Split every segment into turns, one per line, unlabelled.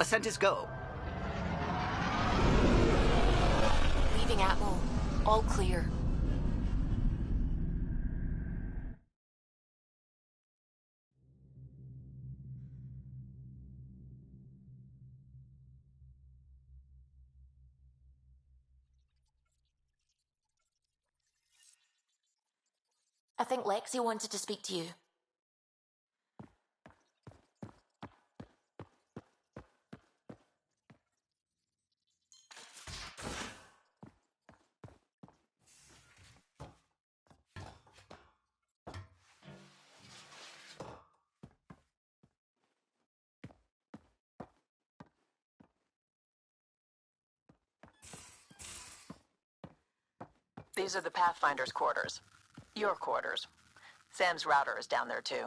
Ascent is go.
Leaving Atmo. All clear. I think Lexi wanted to speak to you.
These are the Pathfinder's quarters. Your quarters. Sam's router is down there too.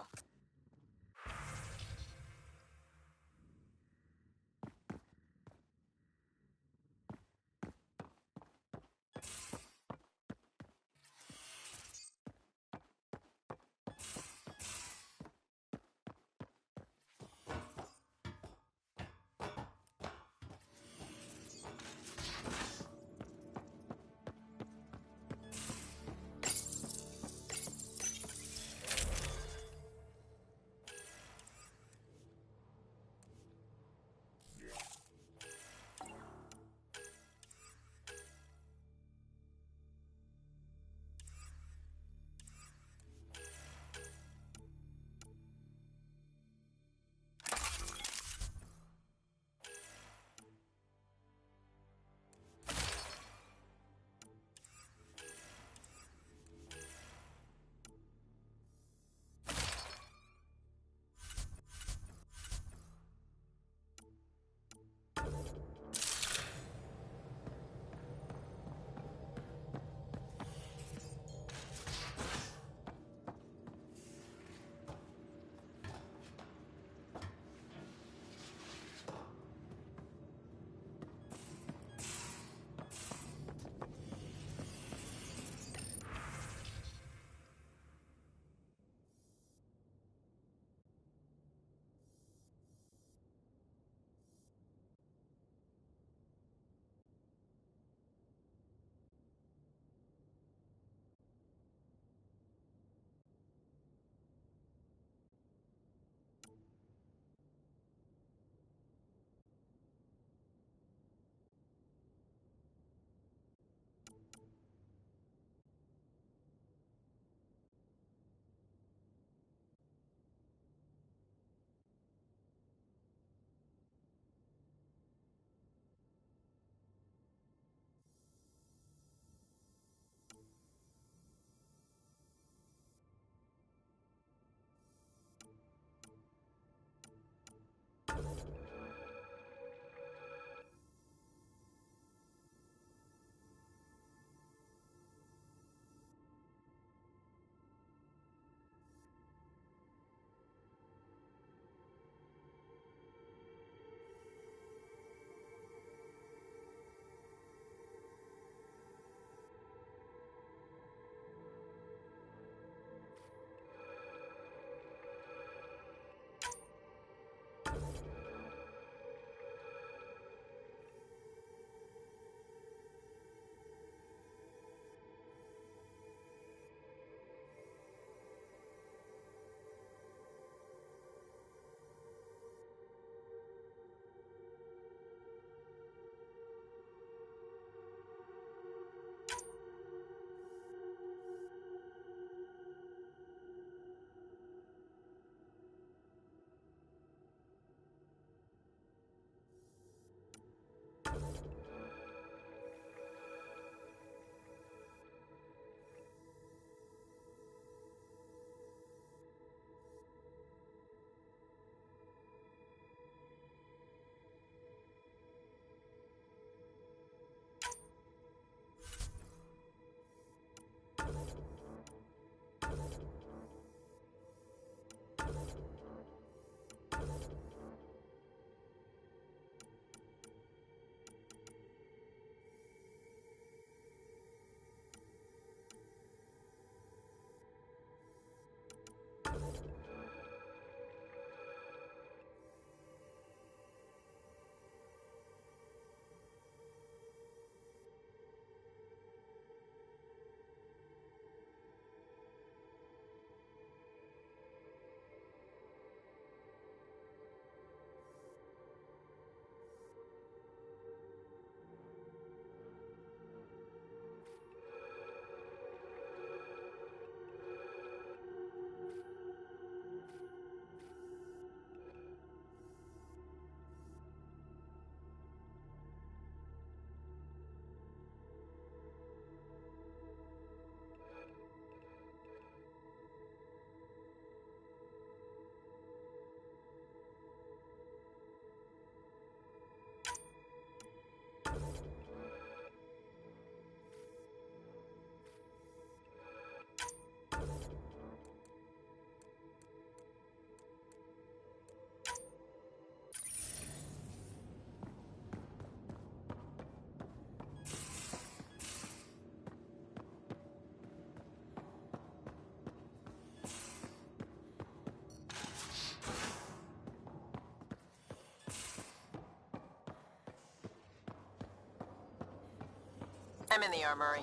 I'm in the armory.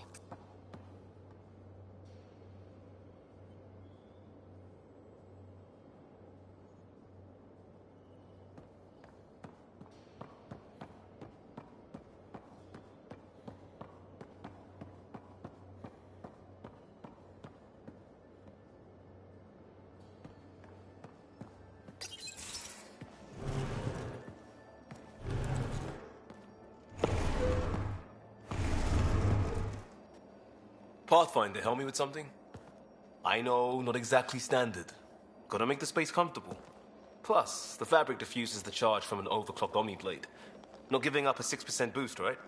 Pathfinder, help me with something? I know, not exactly standard. Gotta make the space comfortable. Plus, the fabric diffuses the charge from an overclocked Omniblade. Not giving up a 6% boost, right?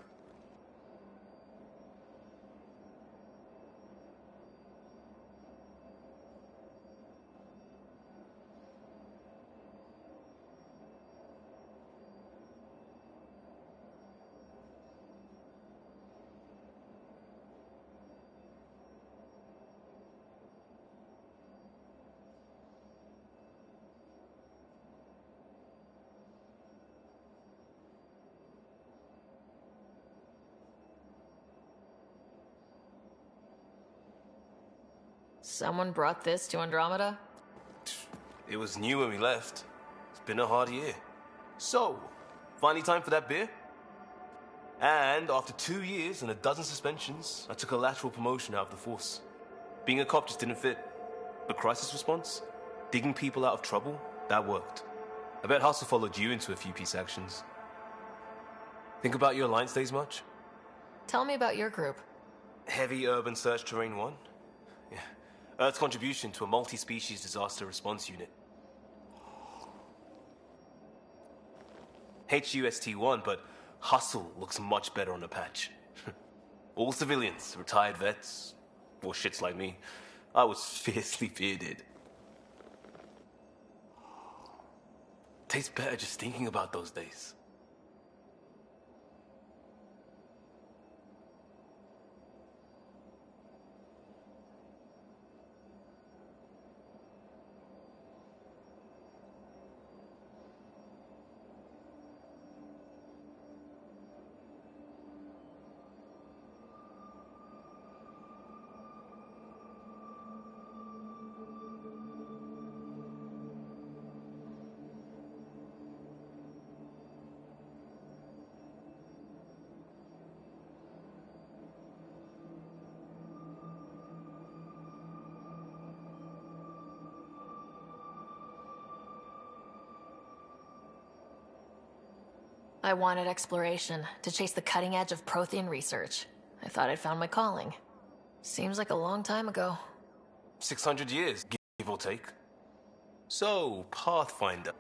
Someone brought this to Andromeda?
It was new when we left. It's been a hard year. So, finally time for that beer? And after 2 years and a dozen suspensions, I took a lateral promotion out of the force. Being a cop just didn't fit. But crisis response? Digging people out of trouble? That worked. I bet Hustle followed you into a few peace actions. Think about your Alliance days much?
Tell me about your group.
Heavy urban search terrain 1? Yeah. Earth's contribution to a multi-species disaster response unit. HUST-1, but Hustle looks much better on the patch. All civilians, retired vets, or shits like me. I was fiercely bearded. Tastes better just thinking about those days.
I wanted exploration, to chase the cutting edge of Prothean research. I thought I'd found my calling. Seems like a long time ago.
600 years, give or take. So, Pathfinder.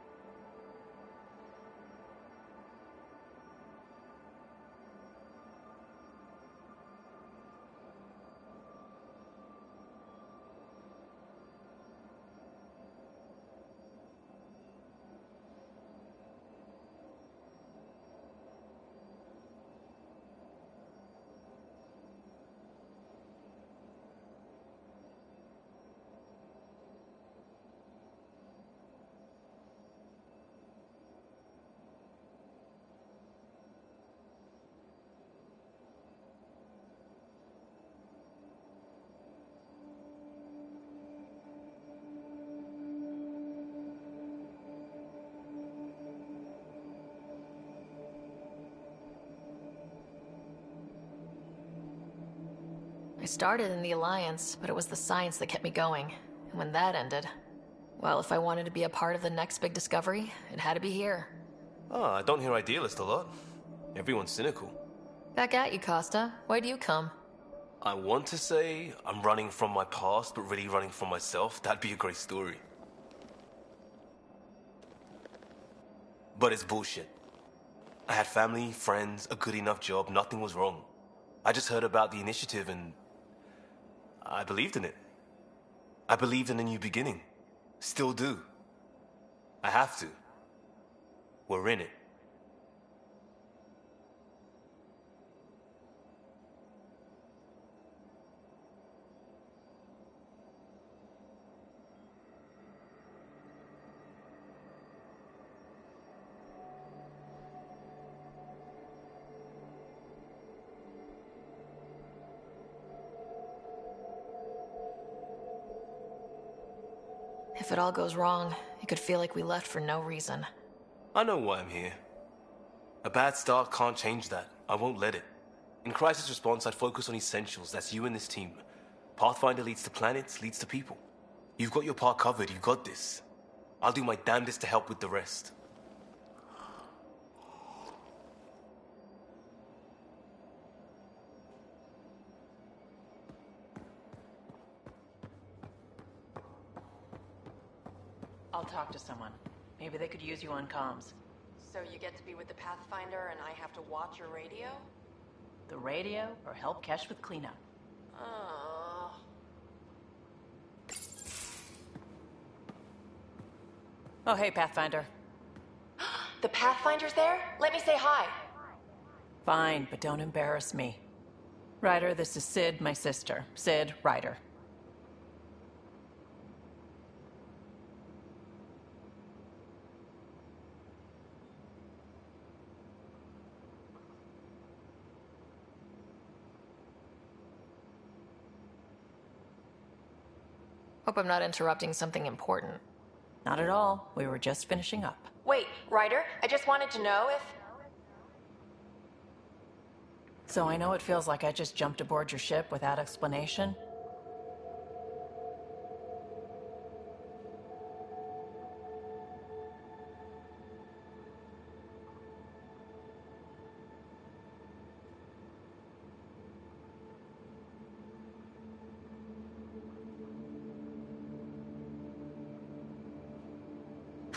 I started in the Alliance, but it was the science that kept me going. And when that ended, well, if I wanted to be a part of the next big discovery, it had to be here.
Oh, I don't hear idealist a lot. Everyone's cynical.
Back at you, Costa. Why do you come?
I want to say I'm running from my past, but really running from myself. That'd be a great story. But it's bullshit. I had family, friends, a good enough job, nothing was wrong. I just heard about the initiative and I believed in it. I believed in a new beginning. Still do. I have to. We're in it.
If it all goes wrong, it could feel like we left for no reason.
I know why I'm here. A bad start can't change that. I won't let it. In crisis response, I'd focus on essentials. That's you and this team. Pathfinder leads to planets, leads to people. You've got your part covered. You got this. I'll do my damnedest to help with the rest.
I'll talk to someone. Maybe they could use you on comms.
So you get to be with the Pathfinder and I have to watch your radio?
The radio, or help Kesh with cleanup.
Oh.
Oh, hey, Pathfinder.
The Pathfinder's there? Let me say hi.
Fine, but don't embarrass me. Ryder, this is Sid, my sister. Sid, Ryder.
Hope I'm not interrupting something important.
Not at all. We were just finishing up.
Wait, Ryder, I just wanted to know if...
So I know it feels like I just jumped aboard your ship without explanation.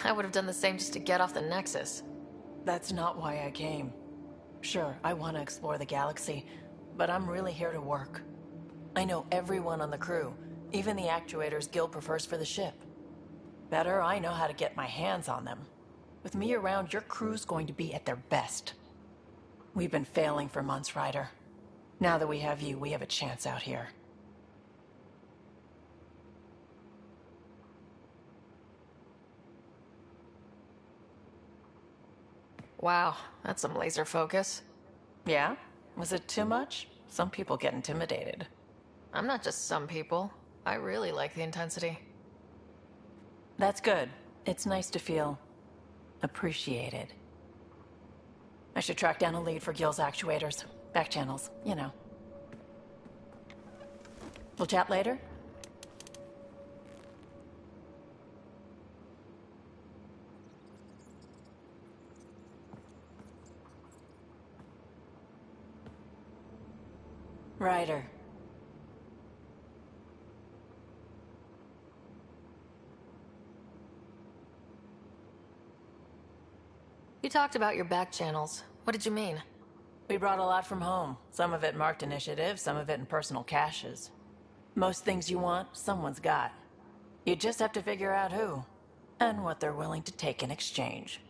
I would have done the same just to get off the Nexus.
That's not why I came. Sure, I want to explore the galaxy, but I'm really here to work. I know everyone on the crew, even the actuators Guild prefers for the ship. Better, I know how to get my hands on them. With me around, your crew's going to be at their best. We've been failing for months, Ryder. Now that we have you, we have a chance out here.
Wow, that's some laser focus.
Yeah? Was it too much? Some people get intimidated.
I'm not just some people. I really like the intensity.
That's good. It's nice to feel appreciated. I should track down a lead for Gil's actuators. Back channels, you know. We'll chat later? Ryder.
You talked about your back channels. What did you mean?
We brought a lot from home. Some of it marked initiative, some of it in personal caches. Most things you want, someone's got. You just have to figure out who, and what they're willing to take in exchange.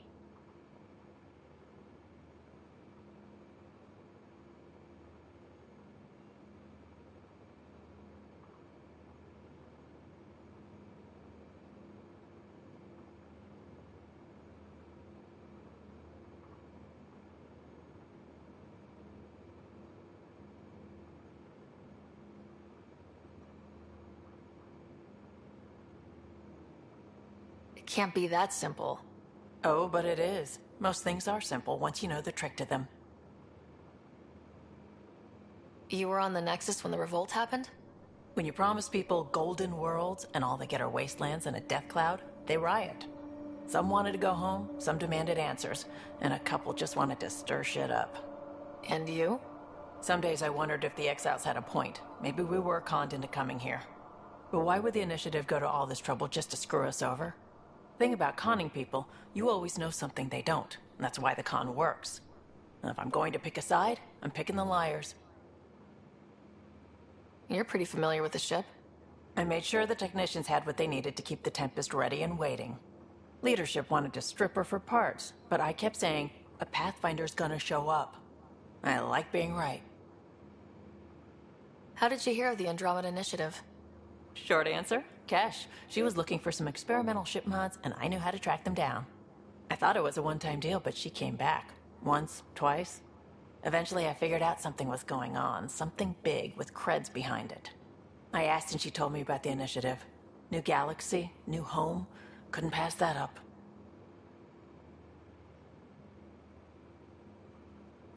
It can't be that simple.
Oh, but it is. Most things are simple once you know the trick to them.
You were on the Nexus when the revolt happened?
When you promise people golden worlds and all they get are wastelands and a death cloud, they riot. Some wanted to go home, some demanded answers, and a couple just wanted to stir shit up.
And you?
Some days I wondered if the exiles had a point. Maybe we were conned into coming here. But why would the initiative go to all this trouble just to screw us over? Thing about conning people, you always know something they don't, and that's why the con works. And if I'm going to pick a side, I'm picking the liars.
You're pretty familiar with the ship.
I made sure the technicians had what they needed to keep the Tempest ready and waiting. Leadership wanted to strip her for parts, but I kept saying, a Pathfinder's gonna show up. I like being right.
How did you hear of the Andromeda Initiative?
Short answer, Kesh. She was looking for some experimental ship mods, and I knew how to track them down. I thought it was a one-time deal, but she came back. Once, twice. Eventually I figured out something was going on, something big with creds behind it. I asked and she told me about the initiative. New galaxy, new home. Couldn't pass that up.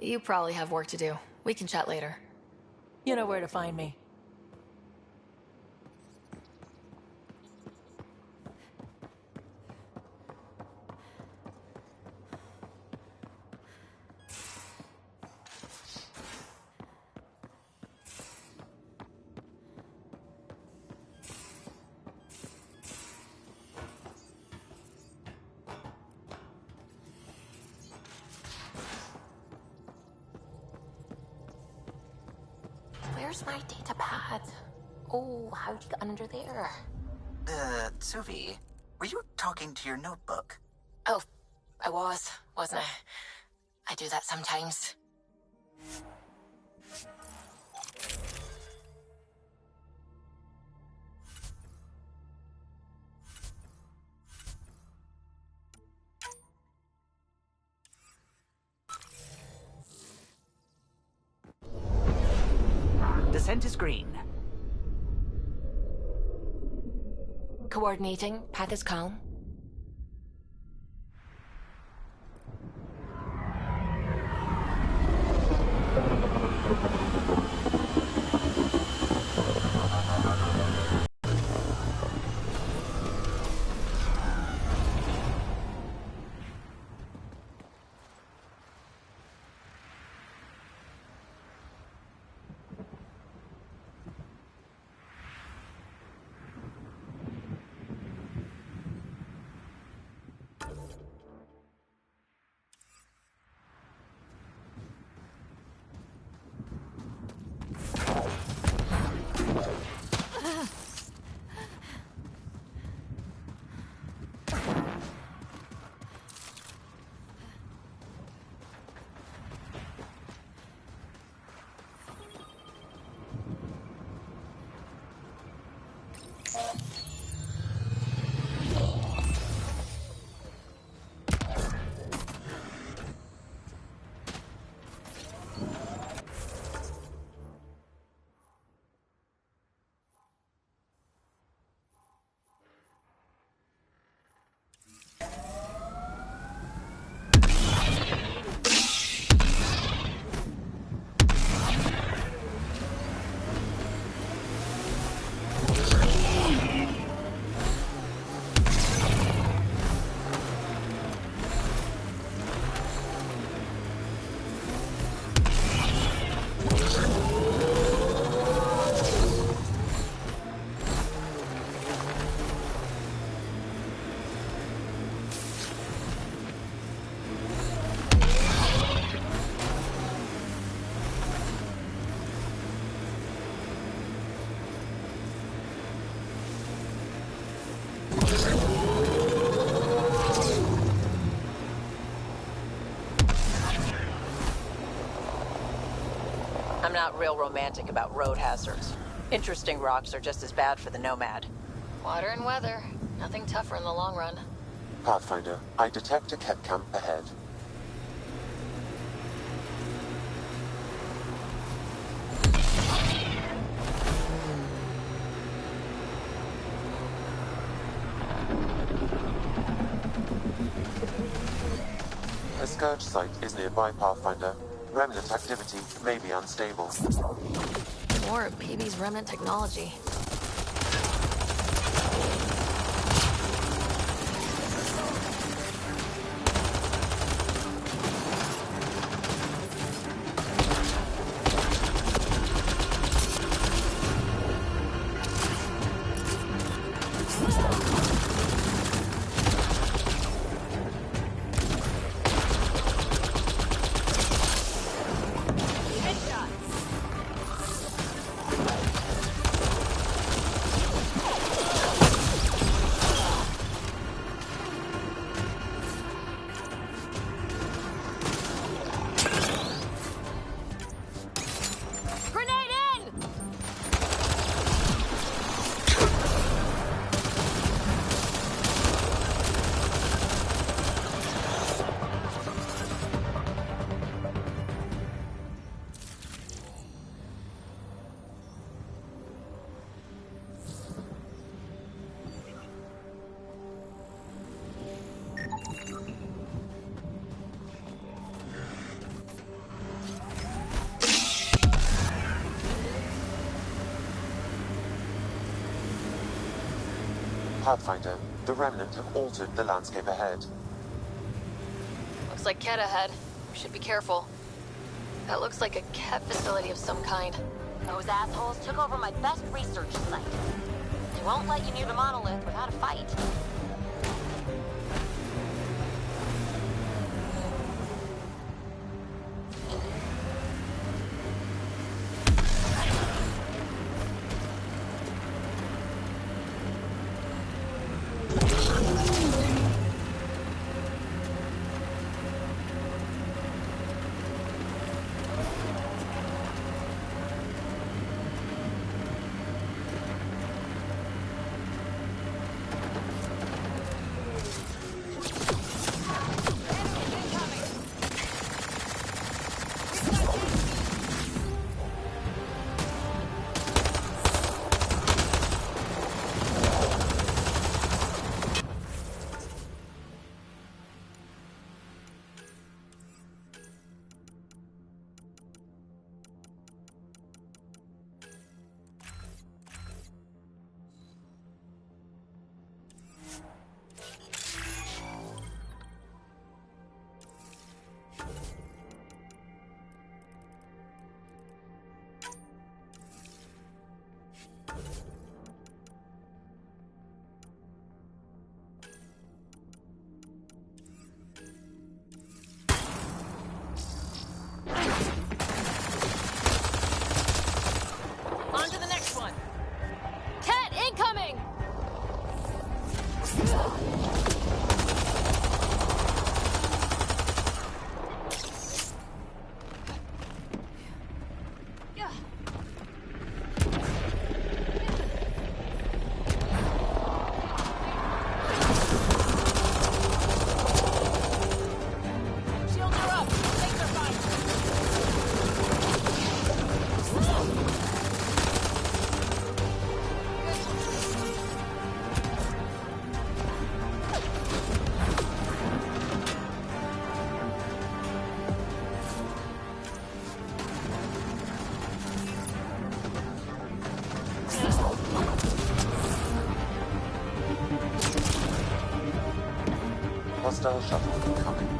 You probably have work to do. We can chat later.
You know where to find me.
Where's my data pad? Oh, how'd you get under there?
Suvi, were you talking to your notebook?
Oh, I wasn't I? I do that sometimes.
Descent is green.
Coordinating. Path is calm.
not real romantic about road hazards. Interesting rocks are just as bad for the Nomad.
Water and weather. Nothing tougher in the long run.
Pathfinder, I detect a Ket camp ahead. A Scourge site is nearby, Pathfinder. Remnant activity may be unstable.
More of PB's remnant technology.
Pathfinder, the Remnant have altered the landscape ahead.
Looks like Ket ahead. We should be careful. That looks like a Ket facility of some kind.
Those assholes took over my best research site. They won't let you near the monolith without a fight.
Hostile shuttle incoming.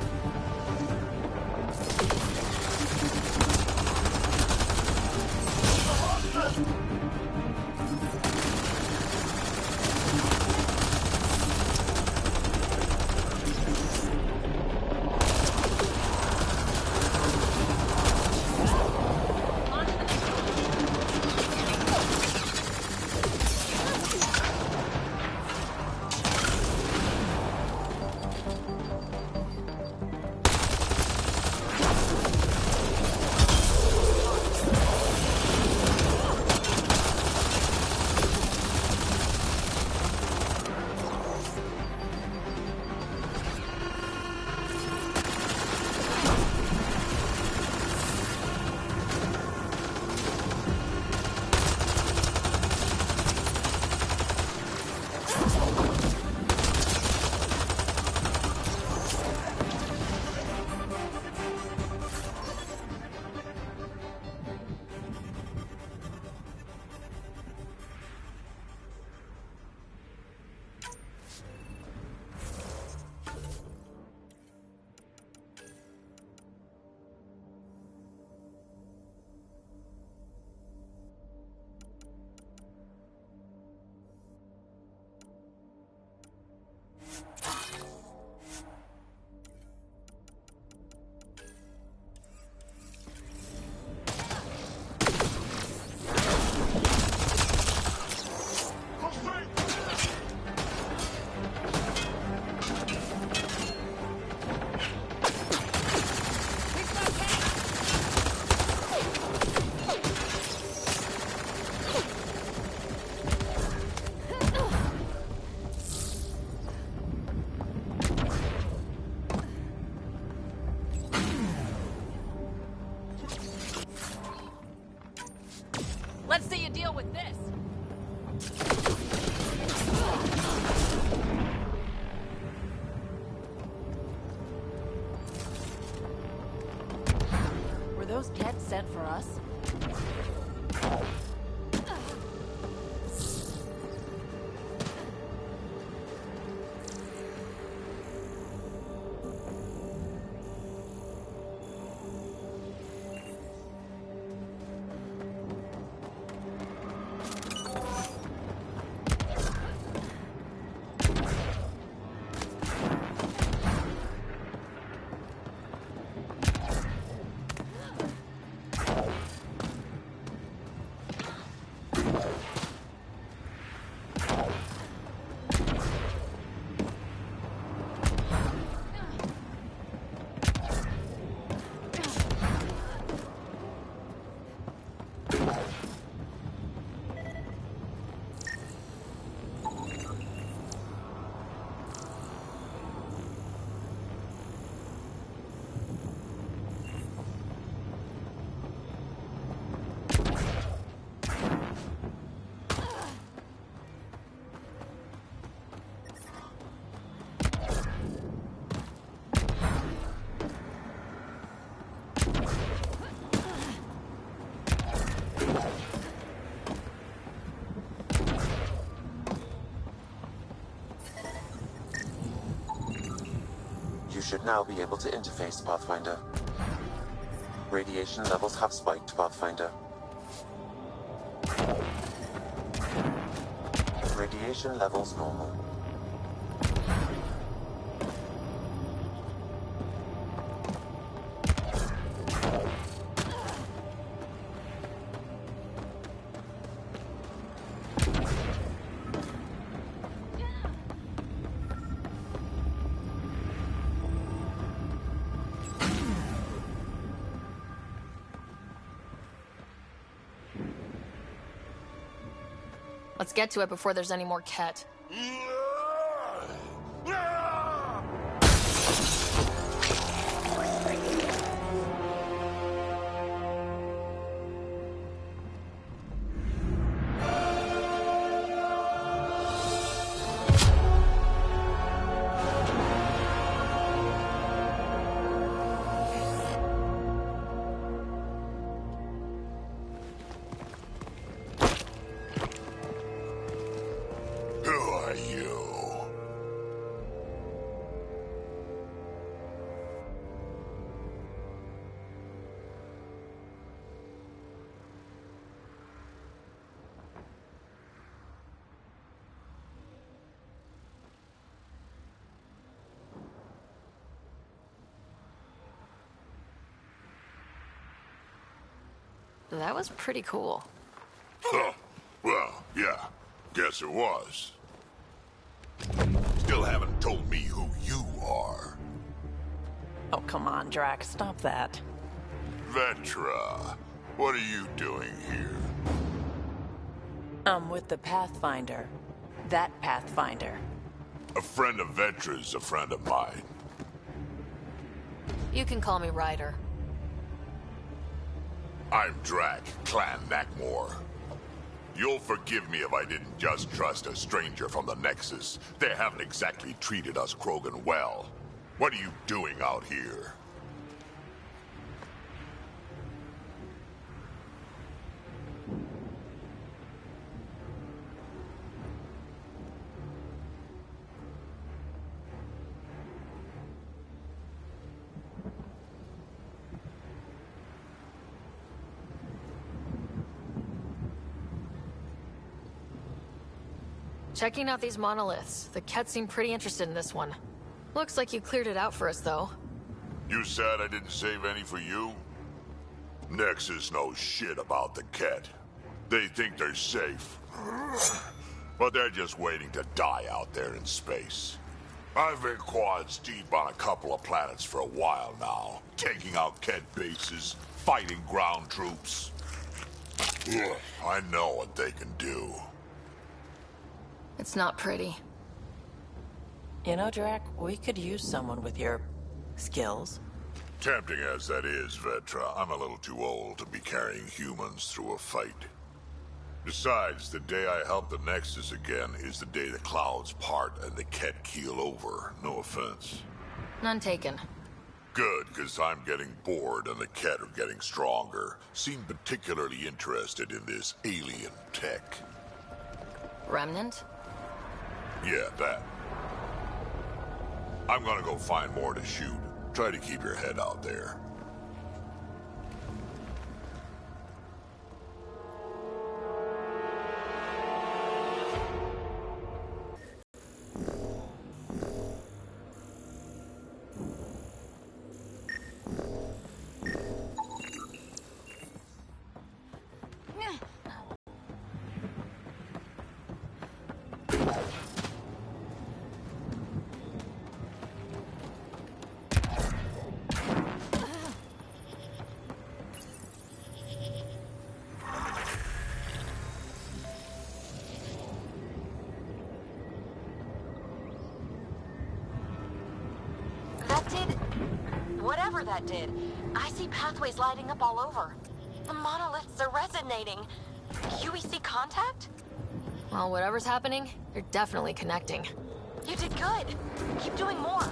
Let's see you deal with this! Were those Kett sent for us?
You should now be able to interface, Pathfinder. Radiation levels have spiked, Pathfinder. Radiation levels normal.
Let's get to it before there's any more Kett. That was pretty cool.
Huh. Well, yeah. Guess it was. Still haven't told me who you are.
Oh, come on, Drac. Stop that.
Vetra, what are you doing here?
I'm with the Pathfinder. That Pathfinder.
A friend of Vetra's a friend of mine.
You can call me Ryder.
I'm Drac, Clan Nakmor. You'll forgive me if I didn't just trust a stranger from the Nexus. They haven't exactly treated us Krogan well. What are you doing out here?
Checking out these monoliths. The Kett seem pretty interested in this one. Looks like you cleared it out for us, though.
You sad I didn't save any for you? Nexus knows shit about the Kett. They think they're safe. But they're just waiting to die out there in space. I've been quads deep on a couple of planets for a while now. Taking out Kett bases, fighting ground troops. I know what they can do.
It's not pretty.
You know, Drac, we could use someone with your skills.
Tempting as that is, Vetra, I'm a little too old to be carrying humans through a fight. Besides, the day I help the Nexus again is the day the clouds part and the Ket keel over. No offense.
None taken.
Good, because I'm getting bored and the Ket are getting stronger. Seem particularly interested in this alien tech.
Remnant?
Yeah, that. I'm gonna go find more to shoot. Try to keep your head out there.
Whatever that did, I see pathways lighting up all over. The monoliths are resonating. UEC contact?
Well, whatever's happening, they're definitely connecting.
You did good. Keep doing more.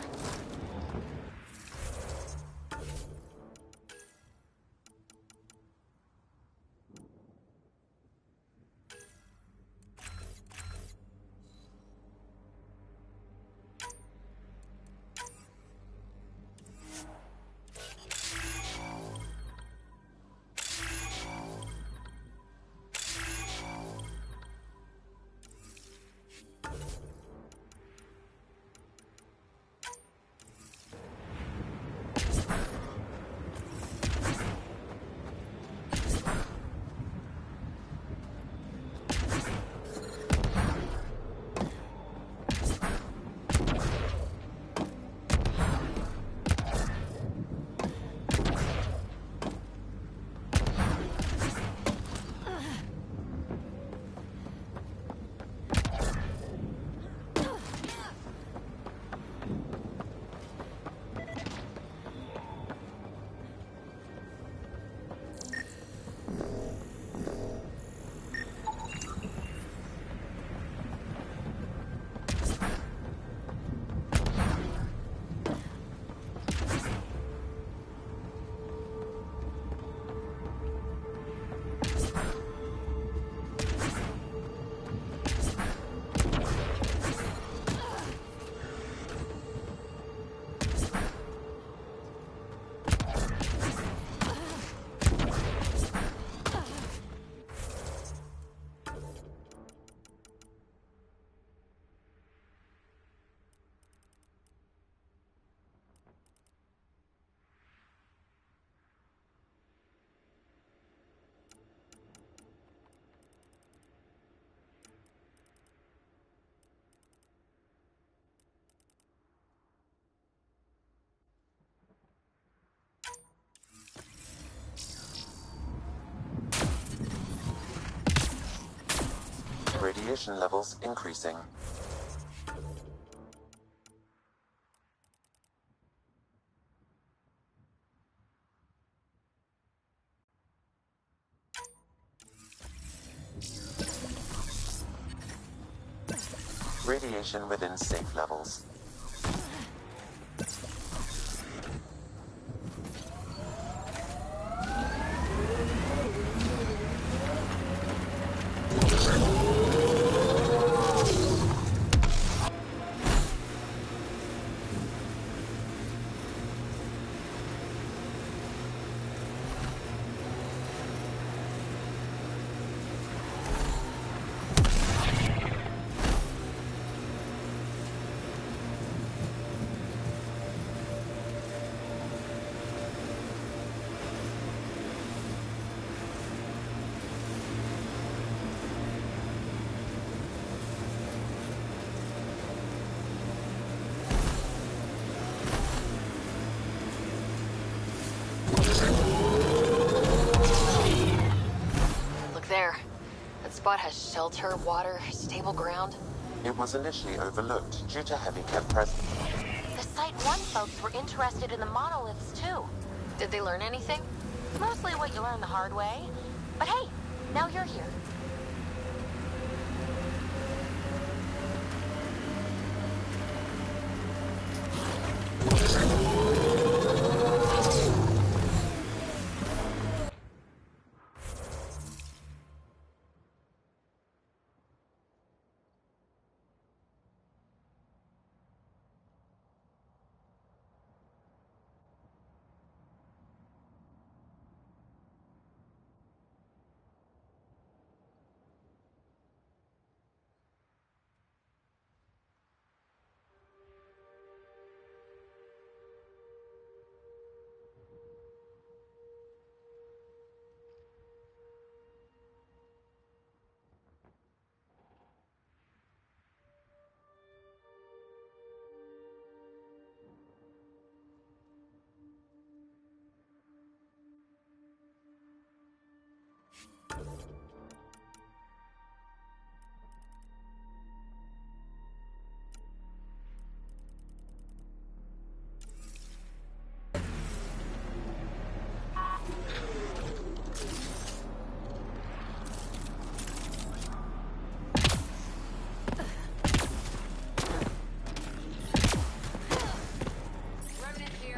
Radiation levels increasing. Radiation within safe levels.
There. That spot has shelter, water, stable ground.
It was initially overlooked due to heavy Ket presence.
The Site 1 folks were interested in the monoliths, too.
Did they learn anything?
Mostly what you learn the hard way. But hey, now you're here.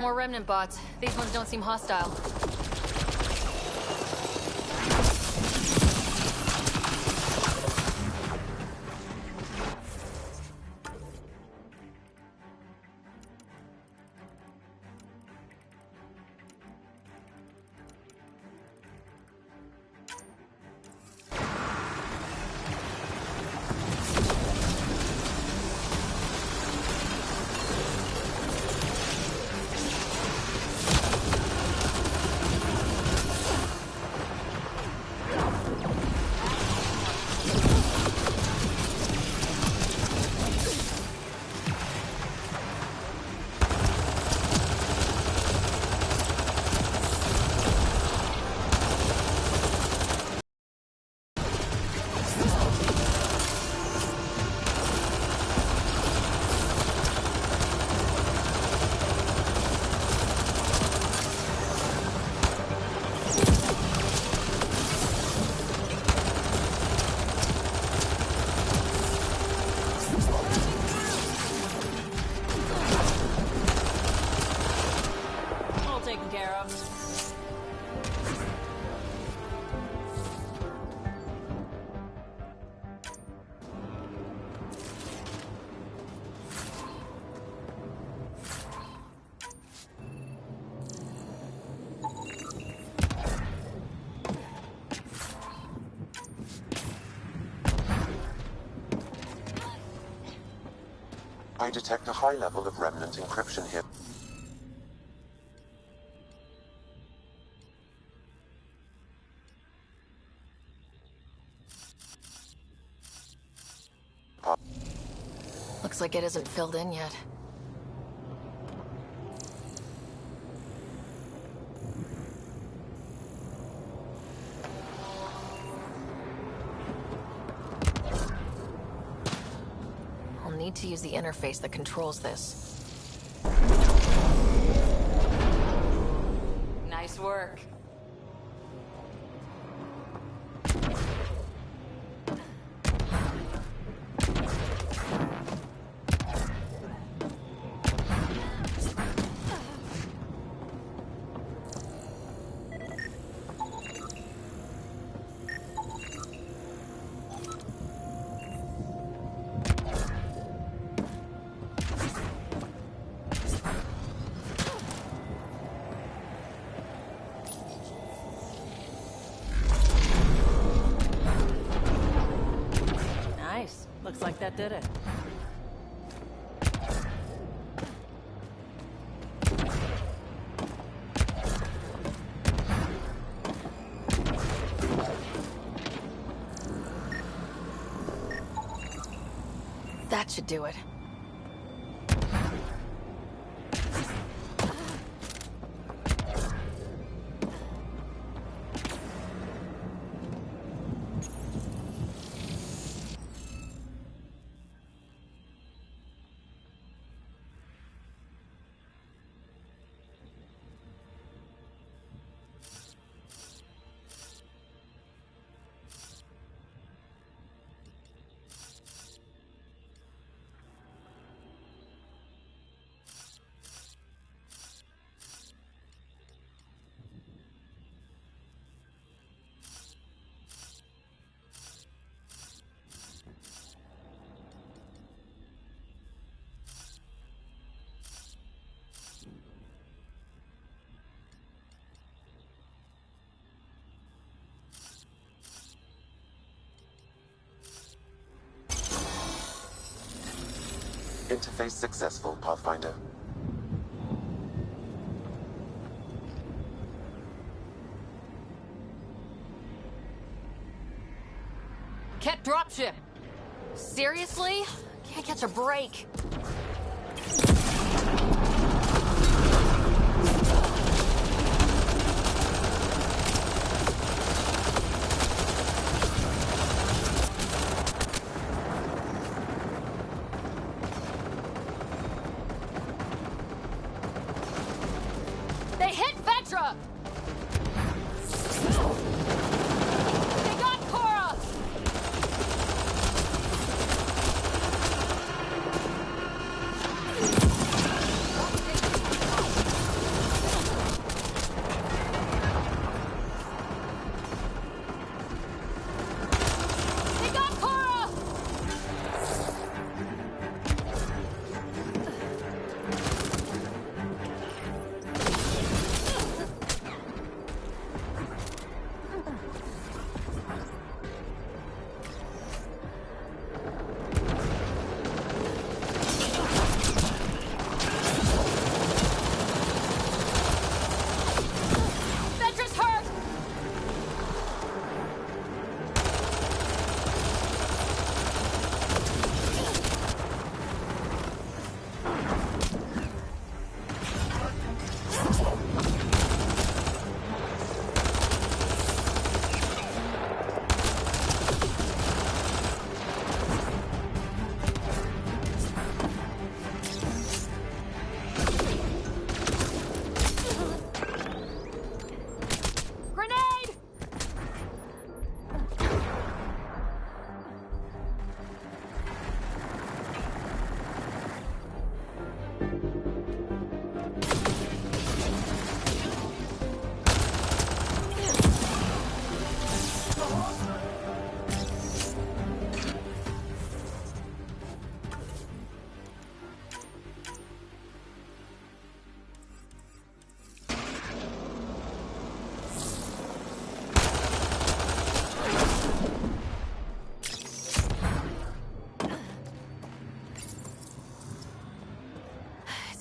More remnant bots. These ones don't seem hostile.
I detect a high level of remnant encryption here.
Looks like it isn't filled in yet. I'll need to use the interface that controls this.
Nice work.
Nice. Looks like that did it.
That should do it.
Interface successful, Pathfinder.
Ket dropship! Seriously? Can't catch a break. They hit Vetra! They got Cora!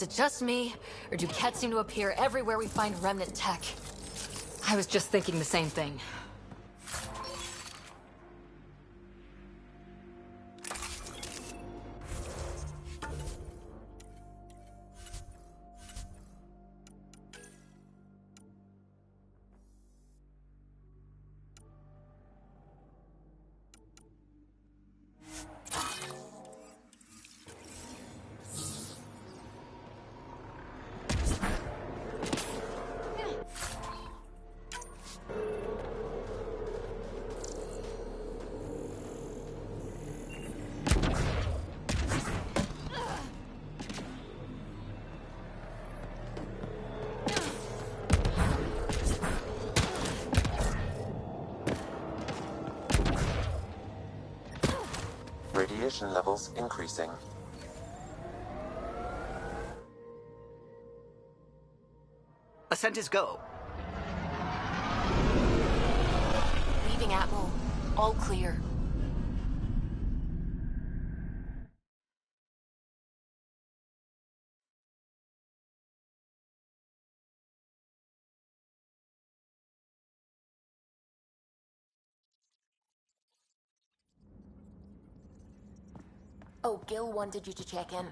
it just me, or do Kett seem to appear everywhere we find remnant tech?
I was just thinking the same thing.
Radiation levels increasing.
Ascent is go.
Leaving Atmo. All clear. Oh, Gil wanted you to check in.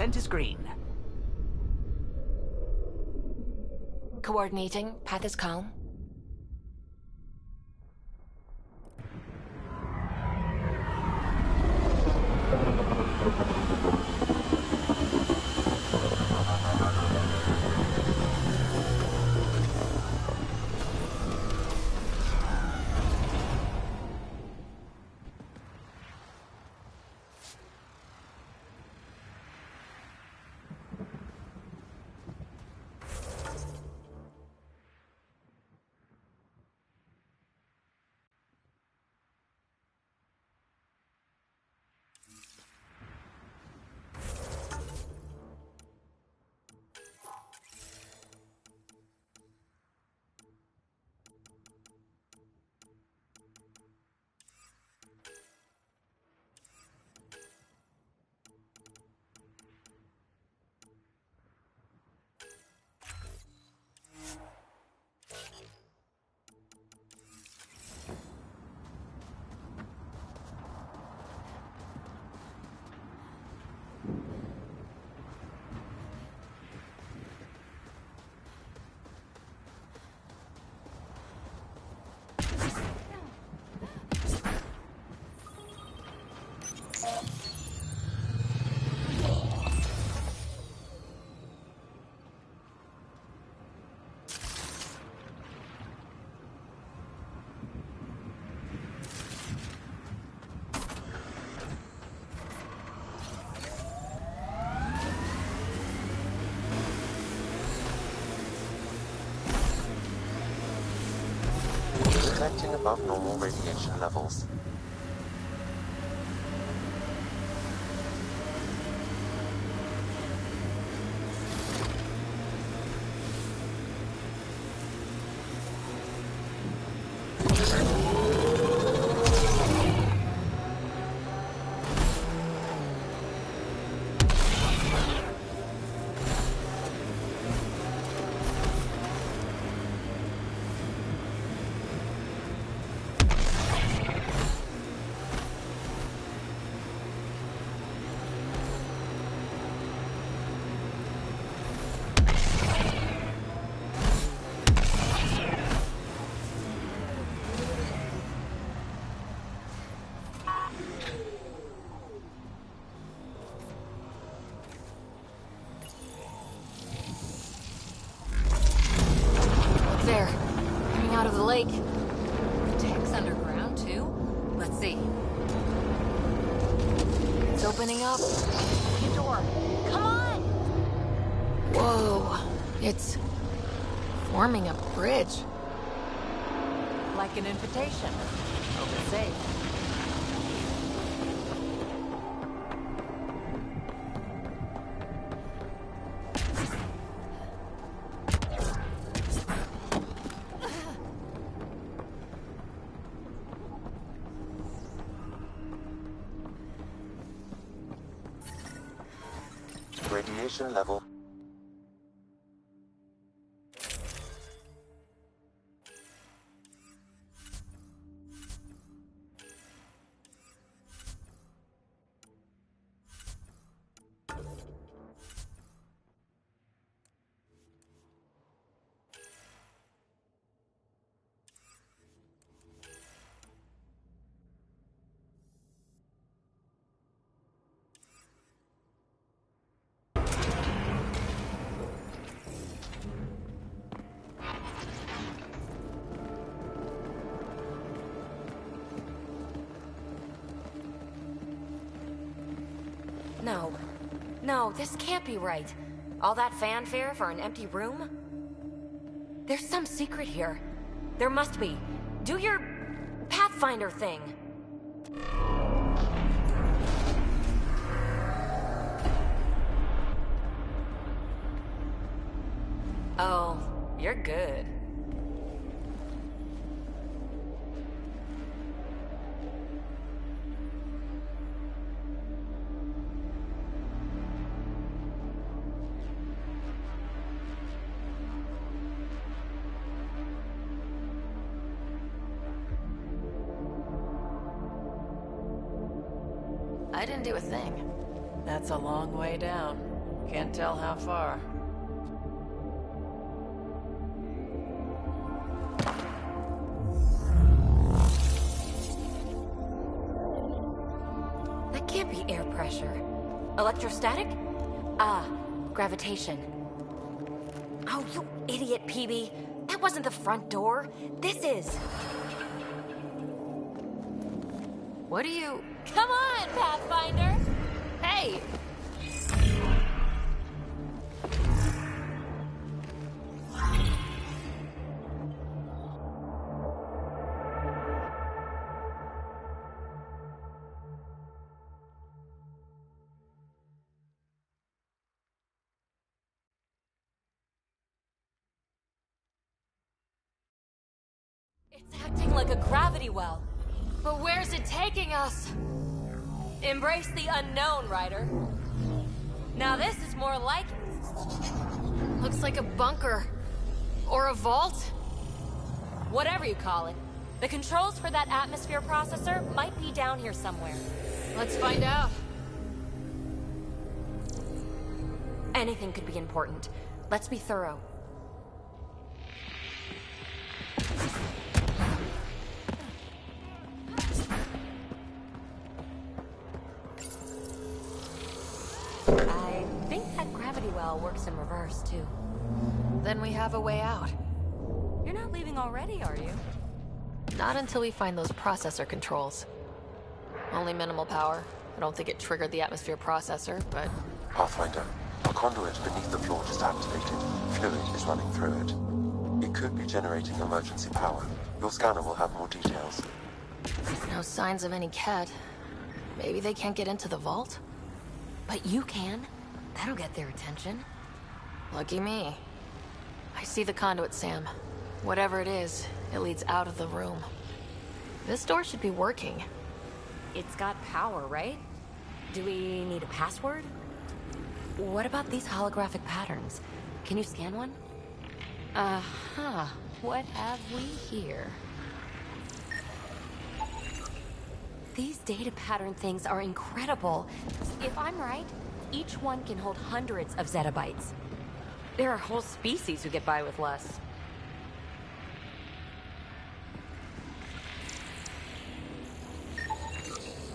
Consent is green.
Coordinating. Path is calm.
Detecting above normal radiation levels.
There. Coming out of the lake.
The tank's underground, too? Let's see.
It's opening up.
Your door. Come on!
Whoa. It's forming a bridge.
Like an invitation. Hope it's safe.
Radiation level.
No. No, this can't be right. All that fanfare for an empty room? There's some secret here. There must be. Do your Pathfinder thing. Oh, you're good.
I didn't do a thing.
That's a long way down. Can't tell how far.
That can't be air pressure. Electrostatic? Ah, gravitation. Oh, you idiot, PB. That wasn't the front door. This is.
What do you...
Come on, Pathfinder!
Hey!
It's acting like a gravity well.
But where's it taking us?
Embrace the unknown, Ryder. Now this is more like it.
Looks like a bunker. Or a vault?
Whatever you call it. The controls for that atmosphere processor might be down here somewhere.
Let's find out.
Anything could be important. Let's be thorough. I think that gravity well works in reverse, too.
Then we have a way out.
You're not leaving already, are you?
Not until we find those processor controls. Only minimal power. I don't think it triggered the atmosphere processor, but...
Pathfinder, a conduit beneath the floor just activated. Fluid is running through it. It could be generating emergency power. Your scanner will have more details.
no signs of any Ket. Maybe they can't get into the vault?
But you can. That'll get their attention.
Lucky me. I see the conduit, Sam. Whatever it is, it leads out of the room. This door should be working.
It's got power, right? Do we need a password? What about these holographic patterns? Can you scan one? Uh-huh. What have we here? These data pattern things are incredible. If I'm right, each one can hold hundreds of zettabytes. There are whole species who get by with less.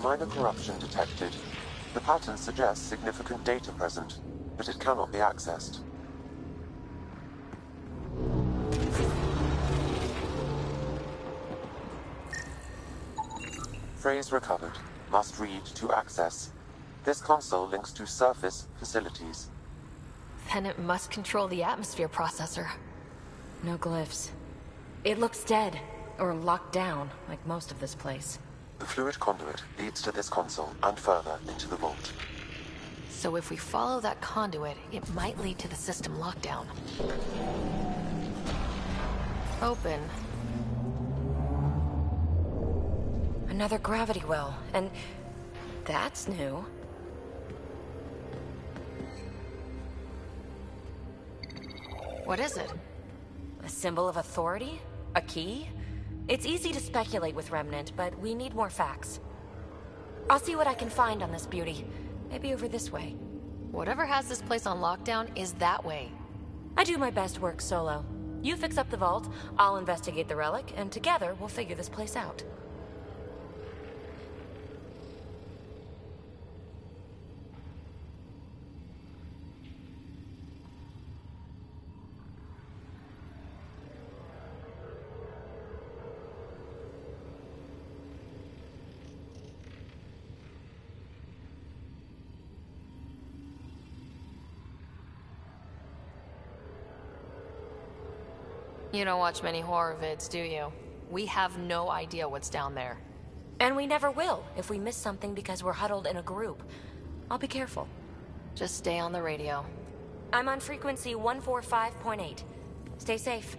Minor corruption detected. The pattern suggests significant data present, but it cannot be accessed. Phrase recovered. Must read to access. This console links to surface facilities.
Then it must control the atmosphere processor.
No glyphs. It looks dead, or locked down, like most of this place.
The fluid conduit leads to this console and further into the vault.
So if we follow that conduit, it might lead to the system lockdown. Open.
Another gravity well, and that's new.
What is it?
A symbol of authority? A key? It's easy to speculate with Remnant, but we need more facts. I'll see what I can find on this beauty. Maybe over this way.
Whatever has this place on lockdown is that way.
I do my best work solo. You fix up the vault, I'll investigate the relic, and together we'll figure this place out.
You don't watch many horror vids, do you? We have no idea what's down there.
And we never will if we miss something because we're huddled in a group. I'll be careful.
Just stay on the radio.
I'm on frequency 145.8. Stay safe.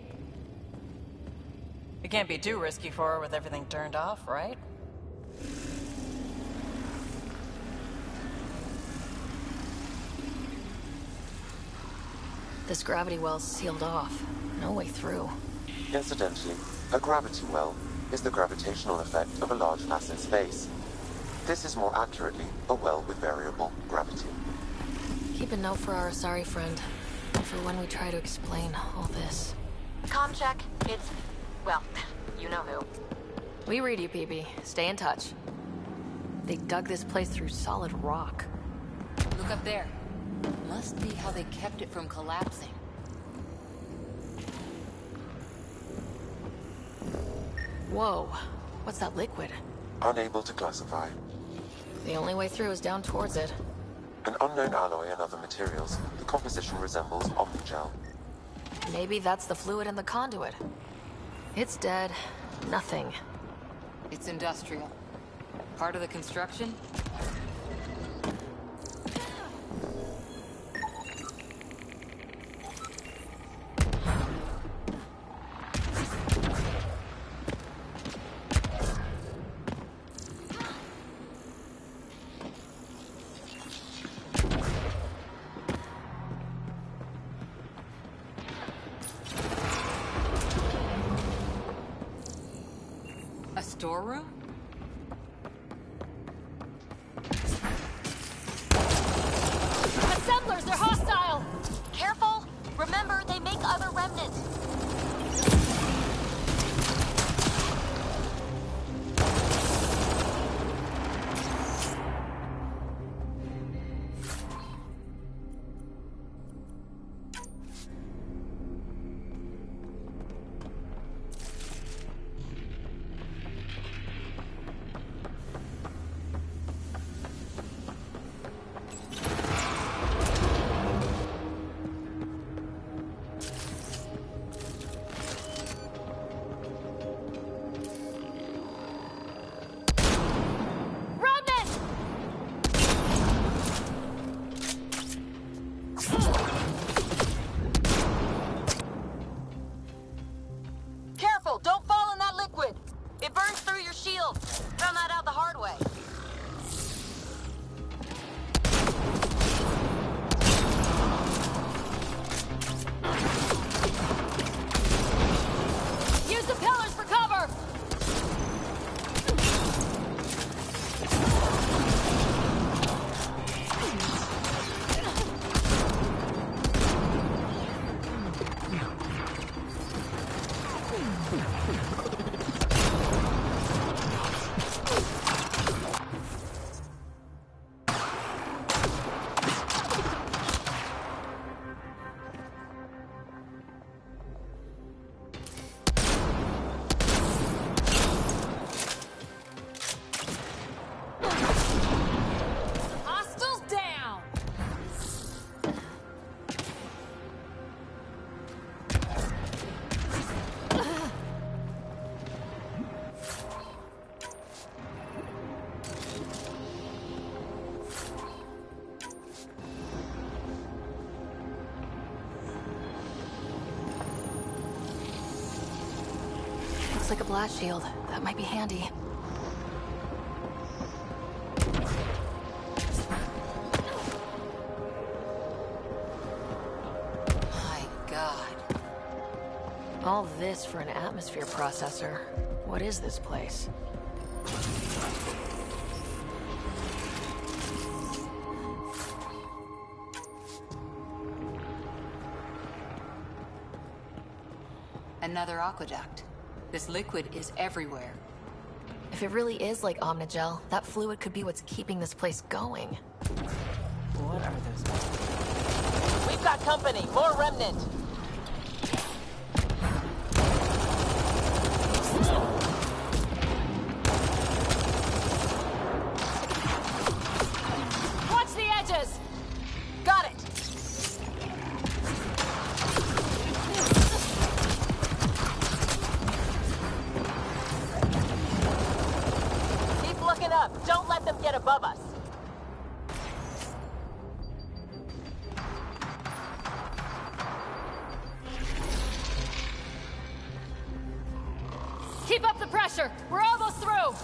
It can't be too risky for her with everything turned off, right?
This gravity well's sealed off. No way through.
Incidentally, a gravity well is the gravitational effect of a large mass in space. This is more accurately a well with variable gravity.
Keep a note for our Asari friend, for when we try to explain all this.
Comm check. It's... well, you know who.
We read you, PB. Stay in touch. They dug this place through solid rock.
Look up there. Must be how they kept it from collapsing.
Whoa. What's that liquid?
Unable to classify.
The only way through is down towards it.
An unknown alloy and other materials. The composition resembles omnigel.
Maybe that's the fluid in the conduit. It's dead. Nothing.
It's industrial. Part of the construction? A storeroom?
Assemblers, they're hostile! Careful! Remember, they make other remnants. Don't fall in that liquid! It burns through your shield. Found that out the hard way. Use the pillars for cover!
Looks like a blast shield. That might be handy.
My God.
All this for an atmosphere processor. What is this place?
Another aqueduct. This liquid is everywhere.
If it really is like Omnigel, that fluid could be what's keeping this place going.
What are those?
We've got company. More remnant.
Watch the edges! Got it!
Keep looking up. Don't let them get above us.
Keep up the pressure! We're almost through!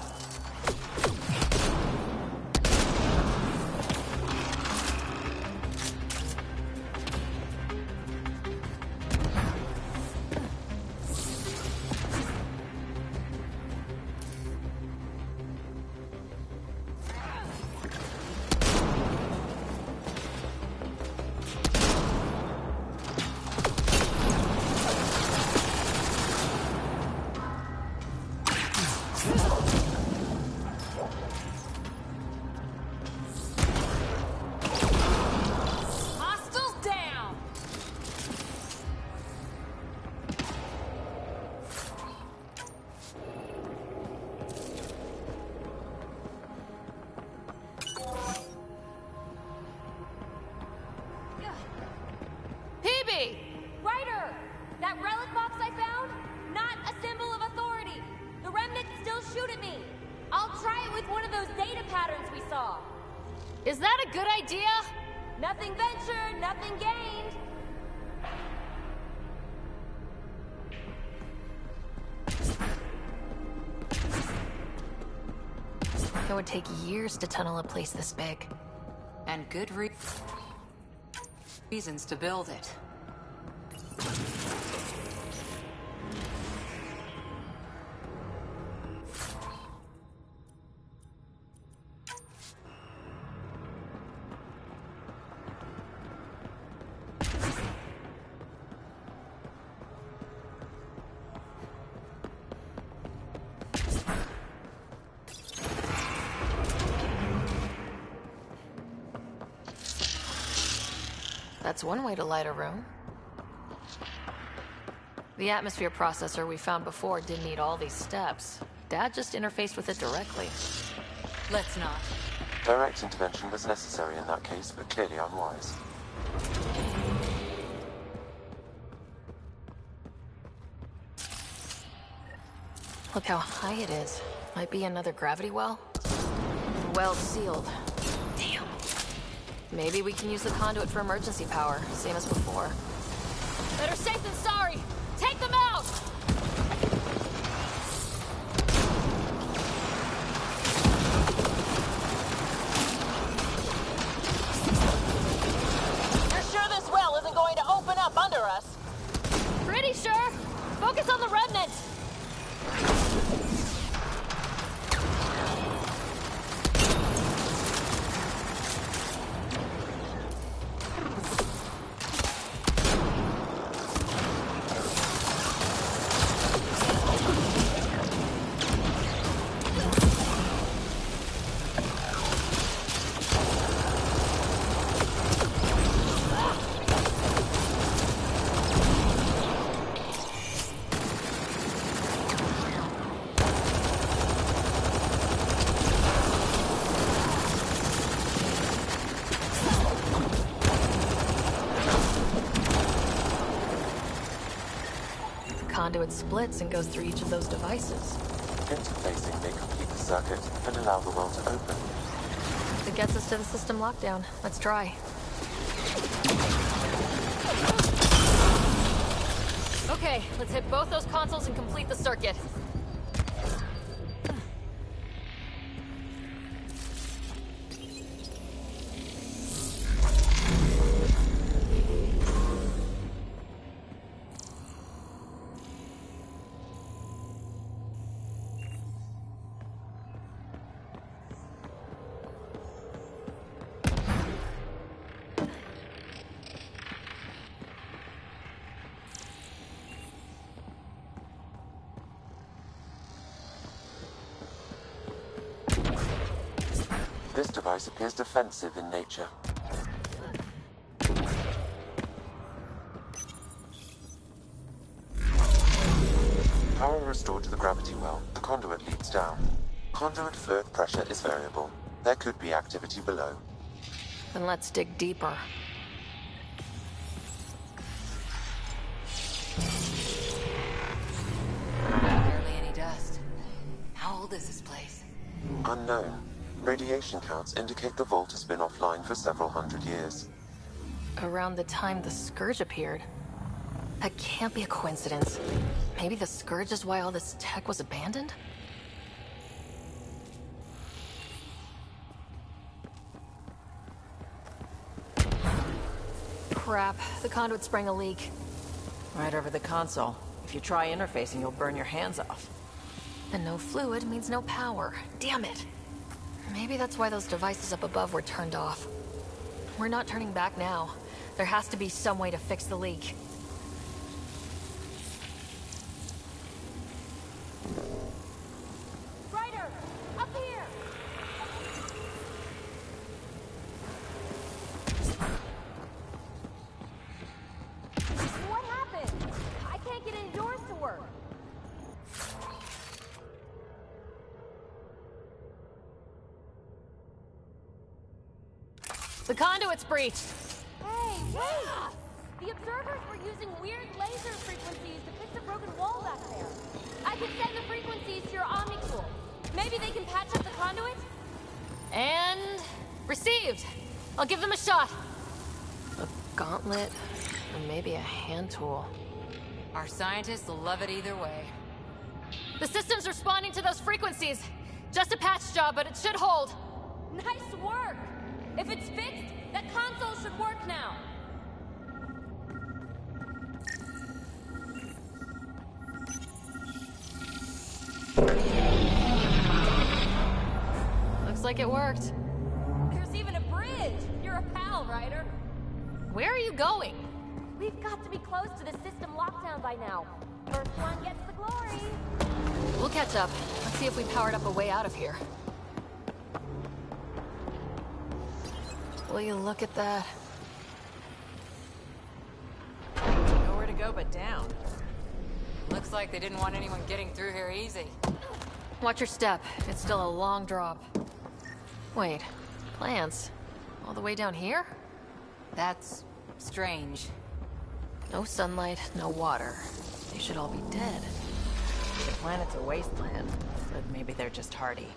try it with one of those data patterns we saw.
Is that a good idea?
Nothing ventured, nothing gained.
It would take years to tunnel a place this big.
And good reasons to build it.
That's one way to light a room. The atmosphere processor we found before didn't need all these steps. Dad just interfaced with it directly.
Let's not.
Direct intervention was necessary in that case, but clearly unwise.
Look how high it is. Might be another gravity well. Well sealed. Damn. Maybe we can use the conduit for emergency power, same as before. Better safe than sorry! Take them out!
You're sure this well isn't going to open up under us?
Pretty sure! Focus on the remnant! Conduit splits and goes through each of those devices.
Interfacing may complete the circuit and allow the well to open.
It gets us to the system lockdown. Let's try. Okay, let's hit both those consoles and complete the circuit.
This device appears defensive in nature. Power restored to the gravity well. The conduit leads down. Conduit fluid pressure is variable. There could be activity below.
Then let's dig deeper.
Barely any dust. How old is this place?
Unknown. Radiation counts indicate the vault has been offline for several hundred years.
Around the time the Scourge appeared. That can't be a coincidence. Maybe the Scourge is why all this tech was abandoned? Crap, the conduit sprang a leak.
Right over the console. If you try interfacing, you'll burn your hands off.
And no fluid means no power. Damn it. Maybe that's why those devices up above were turned off. We're not turning back now. There has to be some way to fix the leak.
Ryder, up here! What happened? I can't get indoors to work.
The conduit's breached!
Hey, wait! The observers were using weird laser frequencies to fix a broken wall back there. I can send the frequencies to your Omni-Tool. Maybe they can patch up the
And... received! I'll give them a shot. A gauntlet, or maybe a hand tool.
Our scientists will love it either way.
The system's responding to those frequencies. Just a patch job, but it should hold.
Nice work! If it's fixed, that console should work now.
Looks like it worked.
There's even a bridge! You're a pal, Ryder.
Where are you going?
We've got to be close to the system lockdown by now. First one gets the glory.
We'll catch up. Let's see if we powered up a way out of here. Will you look at that?
Nowhere to go but down.
Looks like they didn't want anyone getting through here easy.
Watch your step. It's still a long drop. Wait, plants? All the way down here?
That's strange.
No sunlight, no water. They should all be dead.
The planet's a wasteland, but maybe they're just hardy.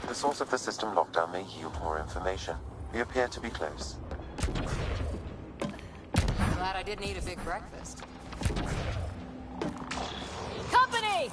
The source of the system lockdown may yield more information. We appear to be close.
Glad I didn't eat a big breakfast.
Company!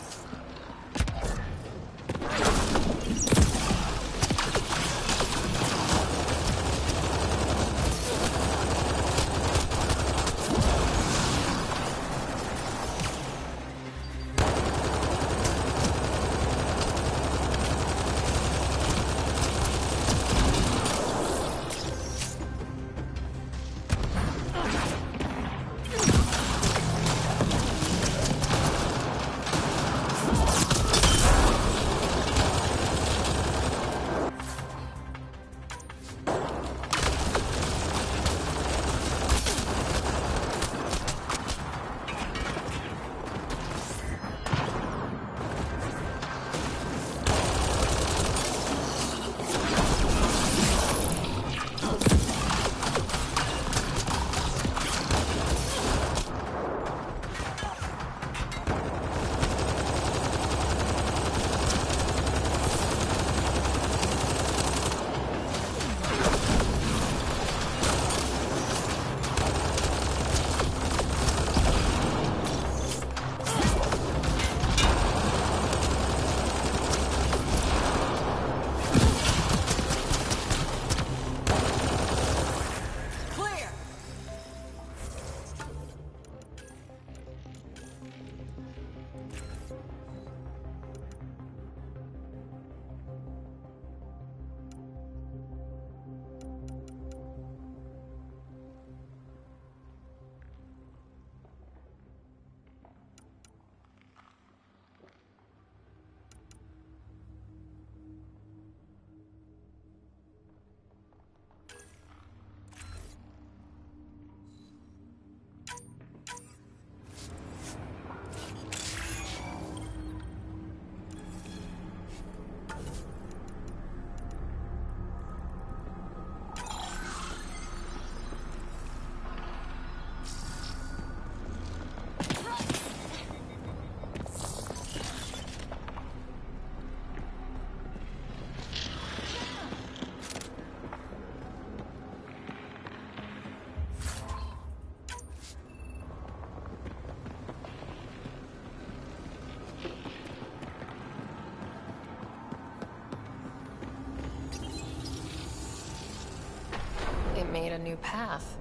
Made a new path.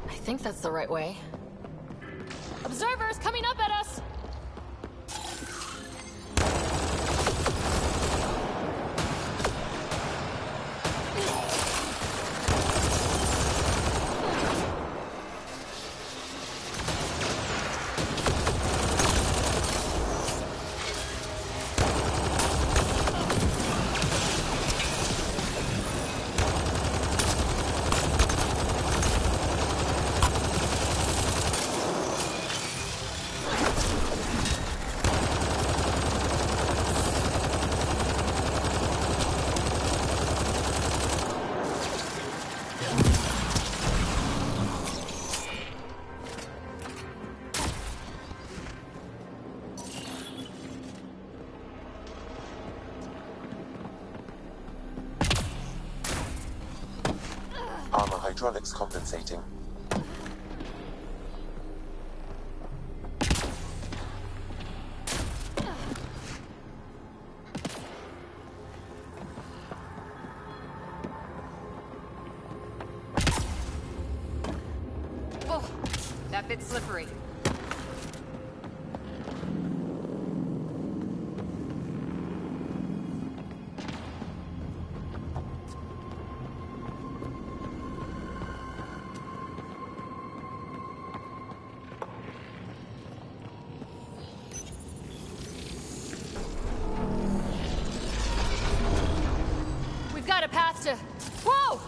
I think that's the right way. Observers coming up at us!
hydraulics compensating.
Oh, that bit's slippery.
We've got a path to... Whoa!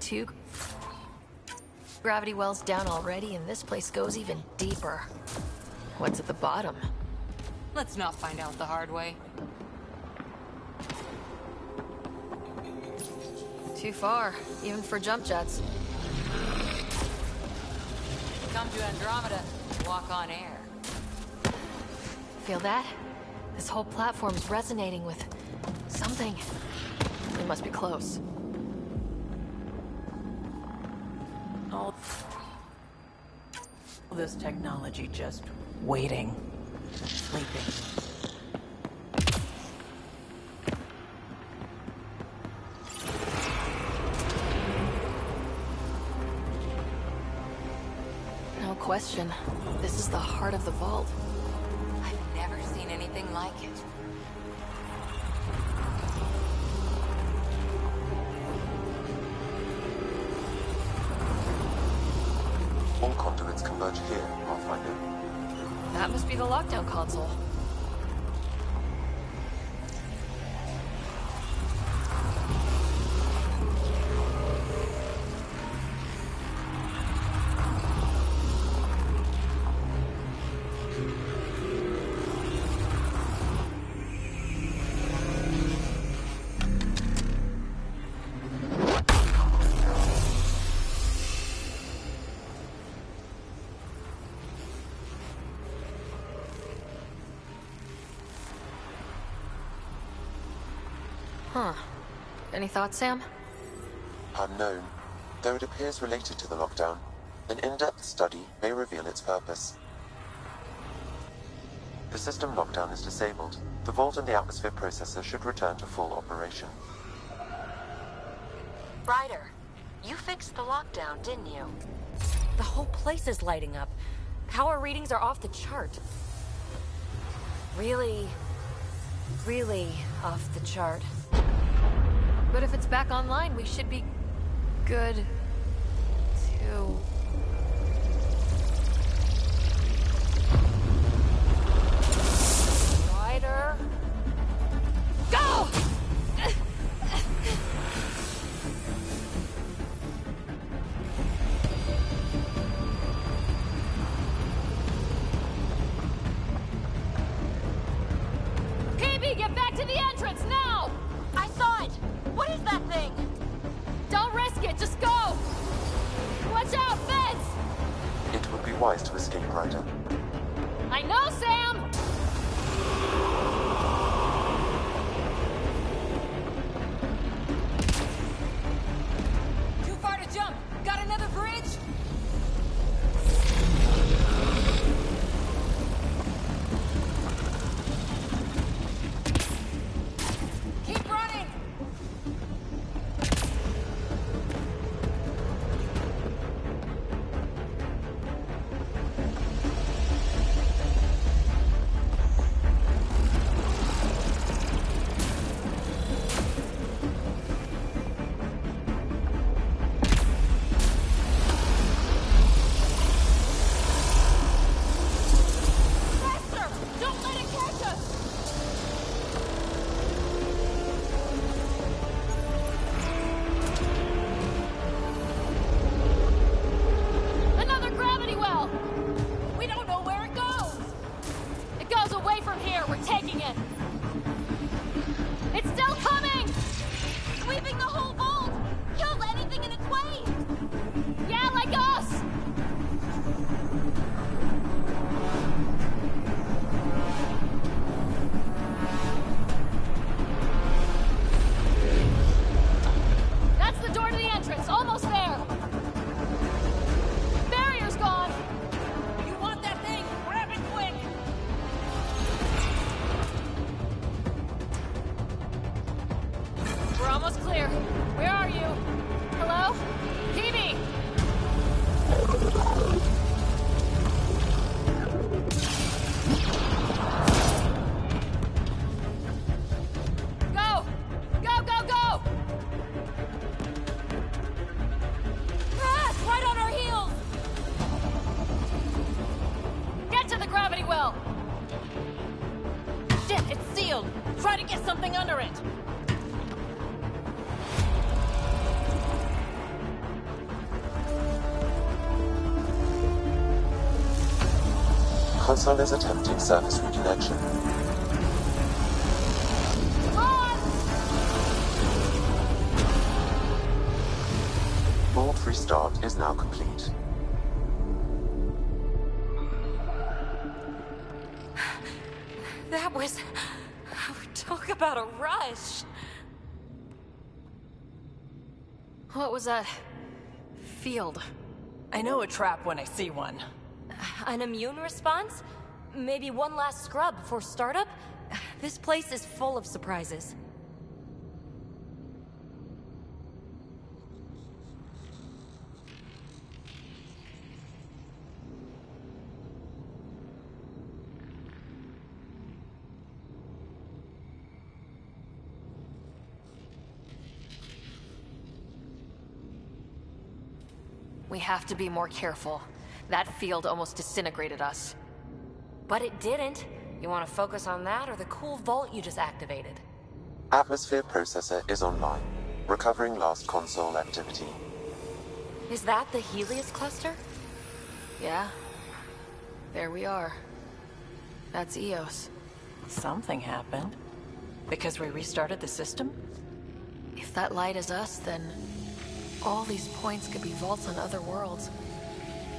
Two gravity wells down already, and this place goes even deeper. What's at the bottom?
Let's not find out the hard way.
Too far, even for jump jets.
Come to Andromeda, walk on air.
Feel that? This whole platform's resonating with something. We must be close.
All this technology just waiting, sleeping.
No question. This is the heart of the vault.
I've never seen anything like it.
All conduits converge here, Pathfinder.
That must be the lockdown console. Huh. Any thoughts, Sam?
Unknown. Though it appears related to the lockdown, an in-depth study may reveal its purpose. The system lockdown is disabled. The vault and the atmosphere processor should return to full operation.
Ryder, you fixed the lockdown, didn't you? The whole place is lighting up. Power readings are off the chart. Really off the chart.
But if it's back online, we should be good to... Ryder? Go! PB, get back to the entrance now!
I saw it! What is that thing?
Don't risk it, just go! Watch out, fence!
It would be wise to escape, Ryder.
I know, Sam!
Too far to jump! Got another bridge? Keep running!
almost clear. Where are you? Hello? Peavy! Go! Go, go, go!
Ah, it's right on our heels!
Get to the gravity well!
Shit, it's sealed! Try to get something under it!
Console is attempting surface reconnection. Board restart is now complete.
That was... Talk about a rush.
What was that? Field.
I know a trap when I see one.
An immune response? Maybe one last scrub before startup? This place is full of surprises.
We have to be more careful. That field almost disintegrated us.
But it didn't. You want to focus on that or the cool vault you just activated?
Atmosphere processor is online, recovering last console activity.
Is that the Helios cluster?
Yeah. There we are. That's Eos.
Something happened. Because we restarted the system?
If that light is us, then all these points could be vaults on other worlds.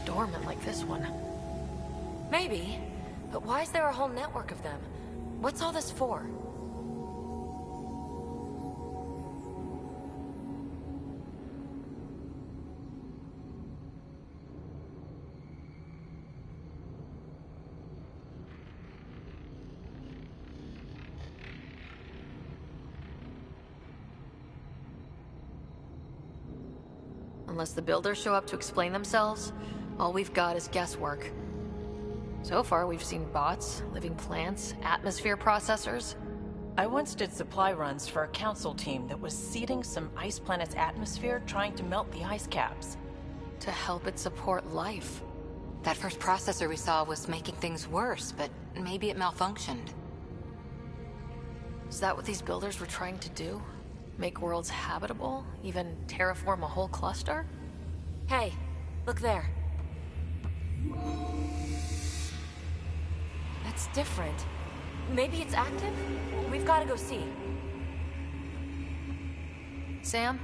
Dormant like this one.
Maybe. But why is there a whole network of them? What's all this for?
Unless the builders show up to explain themselves, all we've got is guesswork. So far, we've seen bots, living plants, atmosphere processors.
I once did supply runs for a council team that was seeding some ice planet's atmosphere, trying to melt the ice caps.
To help it support life.
That first processor we saw was making things worse, but maybe it malfunctioned.
Is that what these builders were trying to do? Make worlds habitable? Even terraform a whole cluster?
Hey, look there. That's different. Maybe it's active? We've got to go see.
Sam?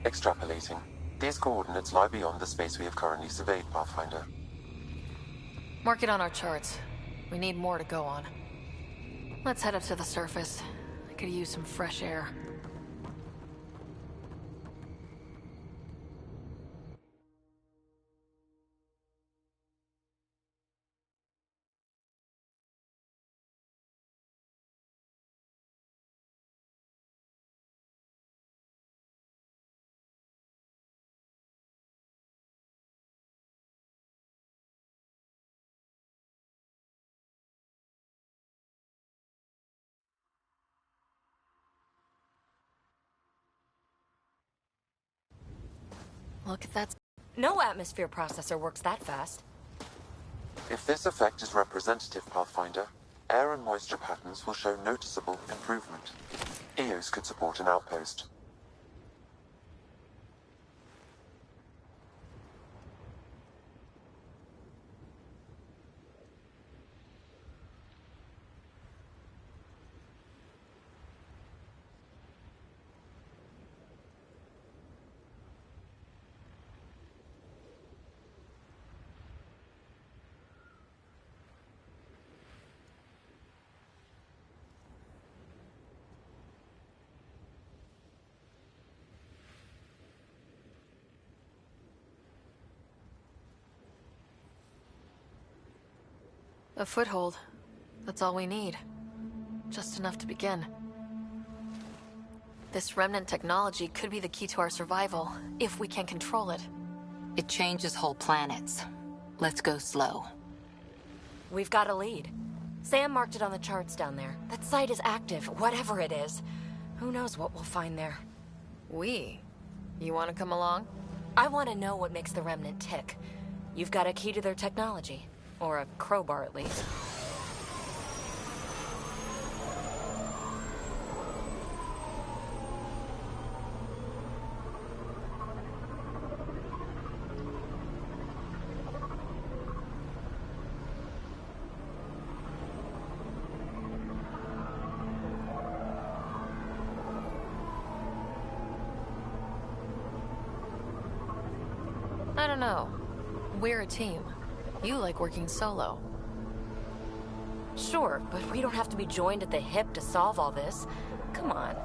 Extrapolating. These coordinates lie beyond the space we have currently surveyed, Pathfinder.
Mark it on our charts. We need more to go on. Let's head up to the surface. I could use some fresh air. Look at that.
No atmosphere processor works that fast.
If this effect is representative, Pathfinder, air and moisture patterns will show noticeable improvement. Eos could support an outpost.
A foothold. That's all we need. Just enough to begin. This remnant technology could be the key to our survival, if we can control it.
It changes whole planets. Let's go slow.
We've got a lead. Sam marked it on the charts down there. That site is active, whatever it is. Who knows what we'll find there.
You want to come along?
I want to know what makes the Remnant tick. You've got a key to their technology. Or a crowbar, at least.
I don't know. We're a team. You like working solo.
Sure, but we don't have to be joined at the hip to solve all this. Come on.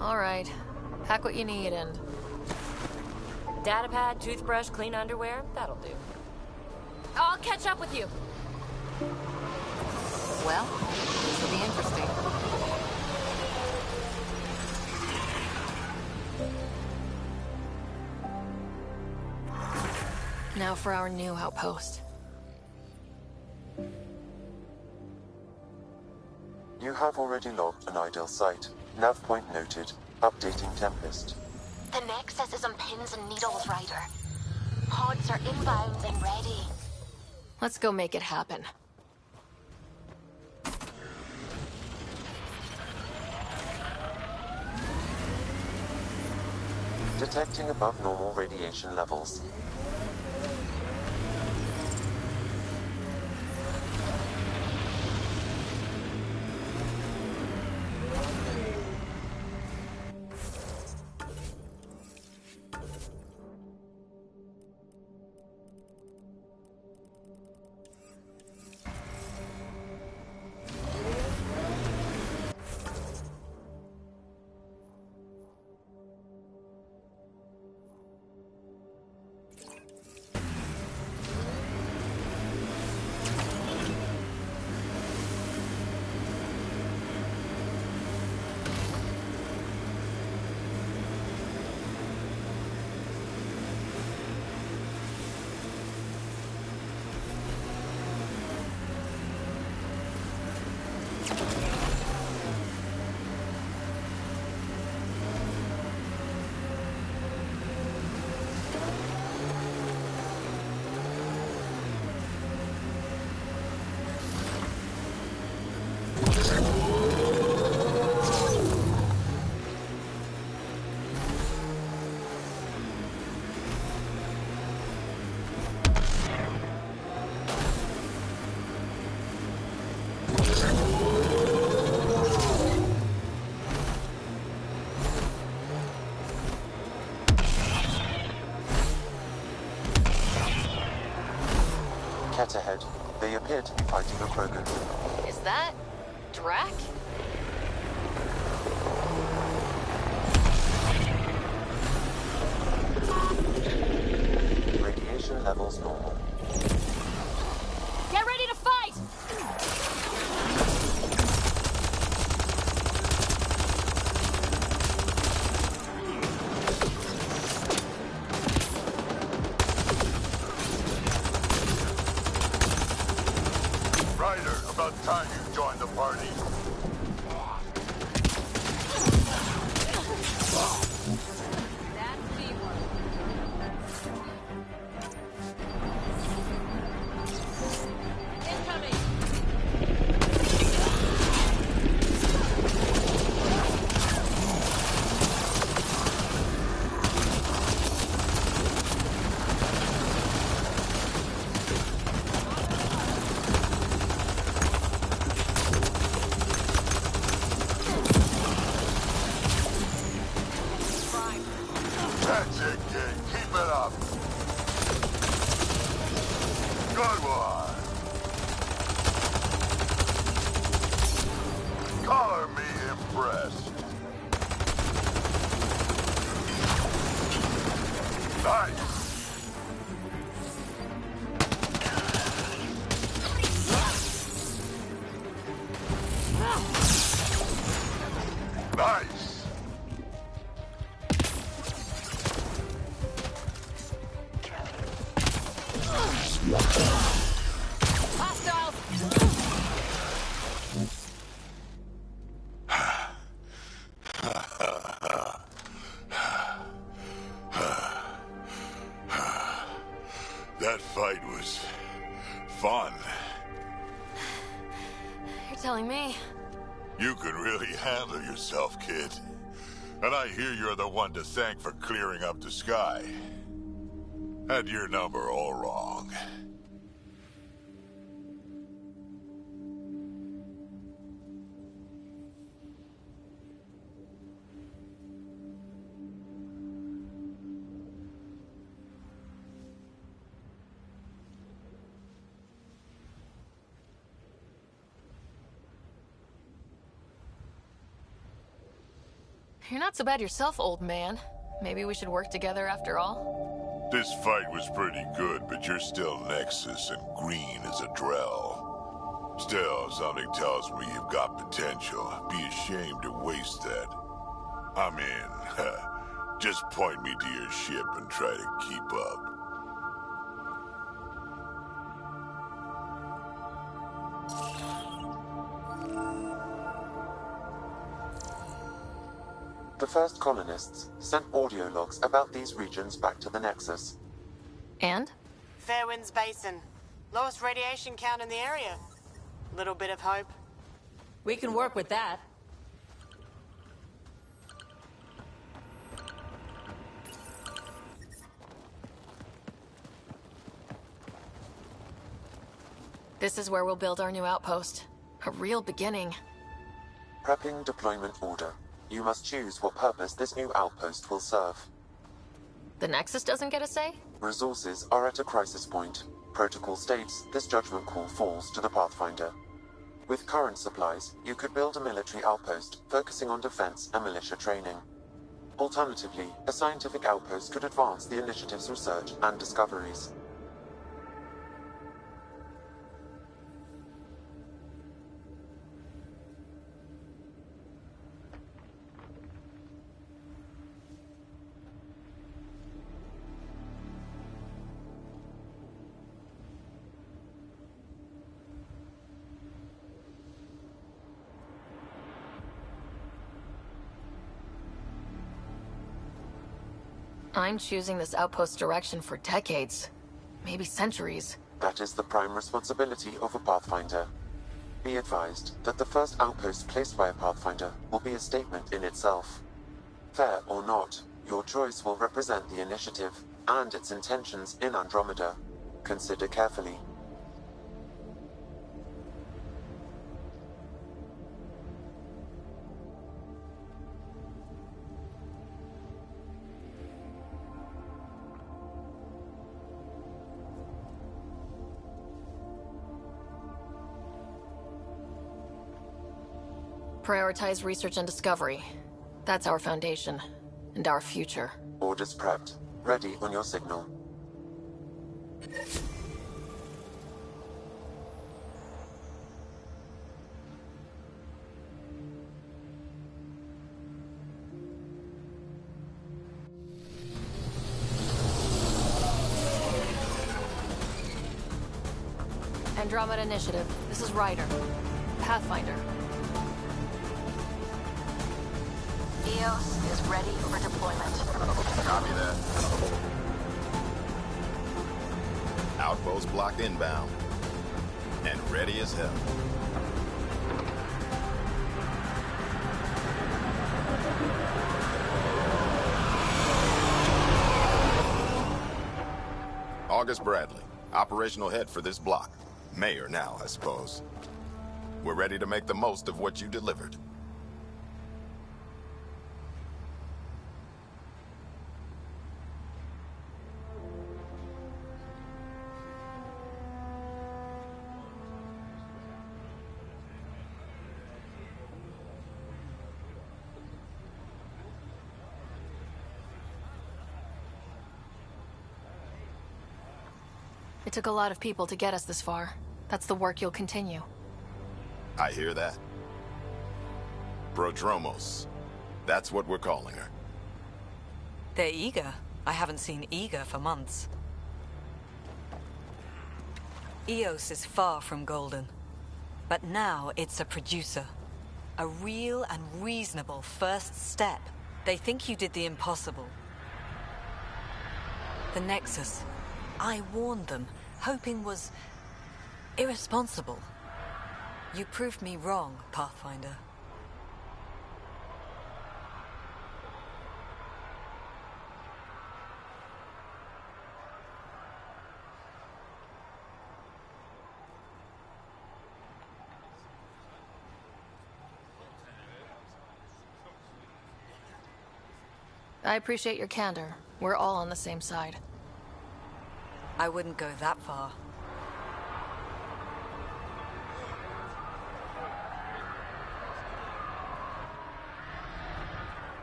All right. Pack what you need and...
Datapad, toothbrush, clean underwear, that'll do. I'll catch up with you.
Well, this will be interesting.
Now for our new outpost.
You have already logged an ideal site. Nav point noted. Updating Tempest.
The Nexus is on pins and needles, Ryder. Pods are inbound and ready.
Let's go make it happen.
Detecting above normal radiation levels. Cat ahead. They appear to be fighting a Krogan.
Is that... Drac?
Radiation levels normal.
Get ready to fight!
Ryder, about time you joined the party. That's it, kid. Keep it up. Good one. Color me impressed. Nice. Nice!
Hostiles!
That fight was fun.
You're telling me.
You can really handle yourself, kid. And I hear you're the one to thank for clearing up the sky. Had your number all wrong.
You're not so bad yourself, old man. Maybe we should work together after all?
This fight was pretty good, but you're still Nexus and green as a Drell. Still, something tells me you've got potential. Be ashamed to waste that. I mean, just point me to your ship and try to keep up.
The first colonists sent audio logs about these regions back to the Nexus.
And?
Fairwinds Basin. Lowest radiation count in the area. Little bit of hope.
We can work with that.
This is where we'll build our new outpost. A real beginning.
Prepping deployment order. You must choose what purpose this new outpost will serve.
The Nexus doesn't get a say?
Resources are at a crisis point. Protocol states this judgment call falls to the Pathfinder. With current supplies, you could build a military outpost focusing on defense and militia training. Alternatively, a scientific outpost could advance the initiative's research and discoveries.
I'm choosing this outpost's direction for decades. Maybe centuries.
That is the prime responsibility of a Pathfinder. Be advised that the first outpost placed by a Pathfinder will be a statement in itself. Fair or not, your choice will represent the initiative and its intentions in Andromeda. Consider carefully.
Prioritize research and discovery. That's our foundation. And our future.
Orders prepped. Ready on your signal.
Andromeda Initiative. This is Ryder. Pathfinder.
EOS is ready for deployment.
Copy that. Outpost blocked inbound. And ready as hell. August Bradley, operational head for this block. Mayor now, I suppose. We're ready to make the most of what you delivered.
It took a lot of people to get us this far. That's the work you'll continue.
I hear that. Prodromos. That's what we're calling her.
They're eager. I haven't seen eager for months. Eos is far from golden. But now it's a producer. A real and reasonable first step. They think you did the impossible. The Nexus. I warned them, hoping was irresponsible. You proved me wrong, Pathfinder.
I appreciate your candor. We're all on the same side.
I wouldn't go that far.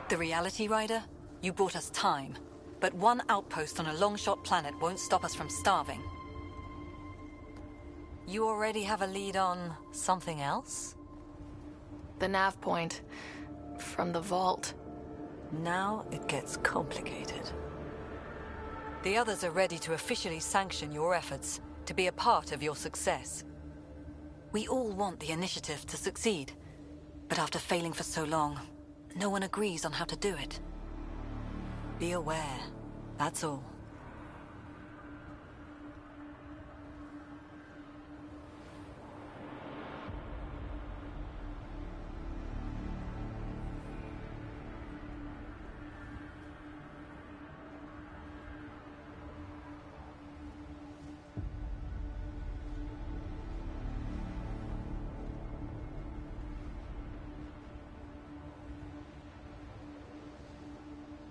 The Reality Rider? You bought us time. But one outpost on a long-shot planet won't stop us from starving. You already have a lead on something else?
The nav point. From the vault.
Now it gets complicated. The others are ready to officially sanction your efforts, to be a part of your success. We all want the initiative to succeed, but after failing for so long, no one agrees on how to do it. Be aware, that's all.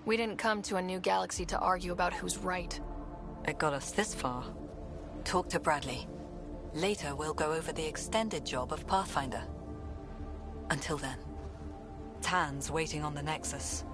We didn't come to a new galaxy to argue about who's right.
It got us this far. Talk to Bradley. Later, we'll go over the extended job of Pathfinder. Until then, Tan's waiting on the Nexus.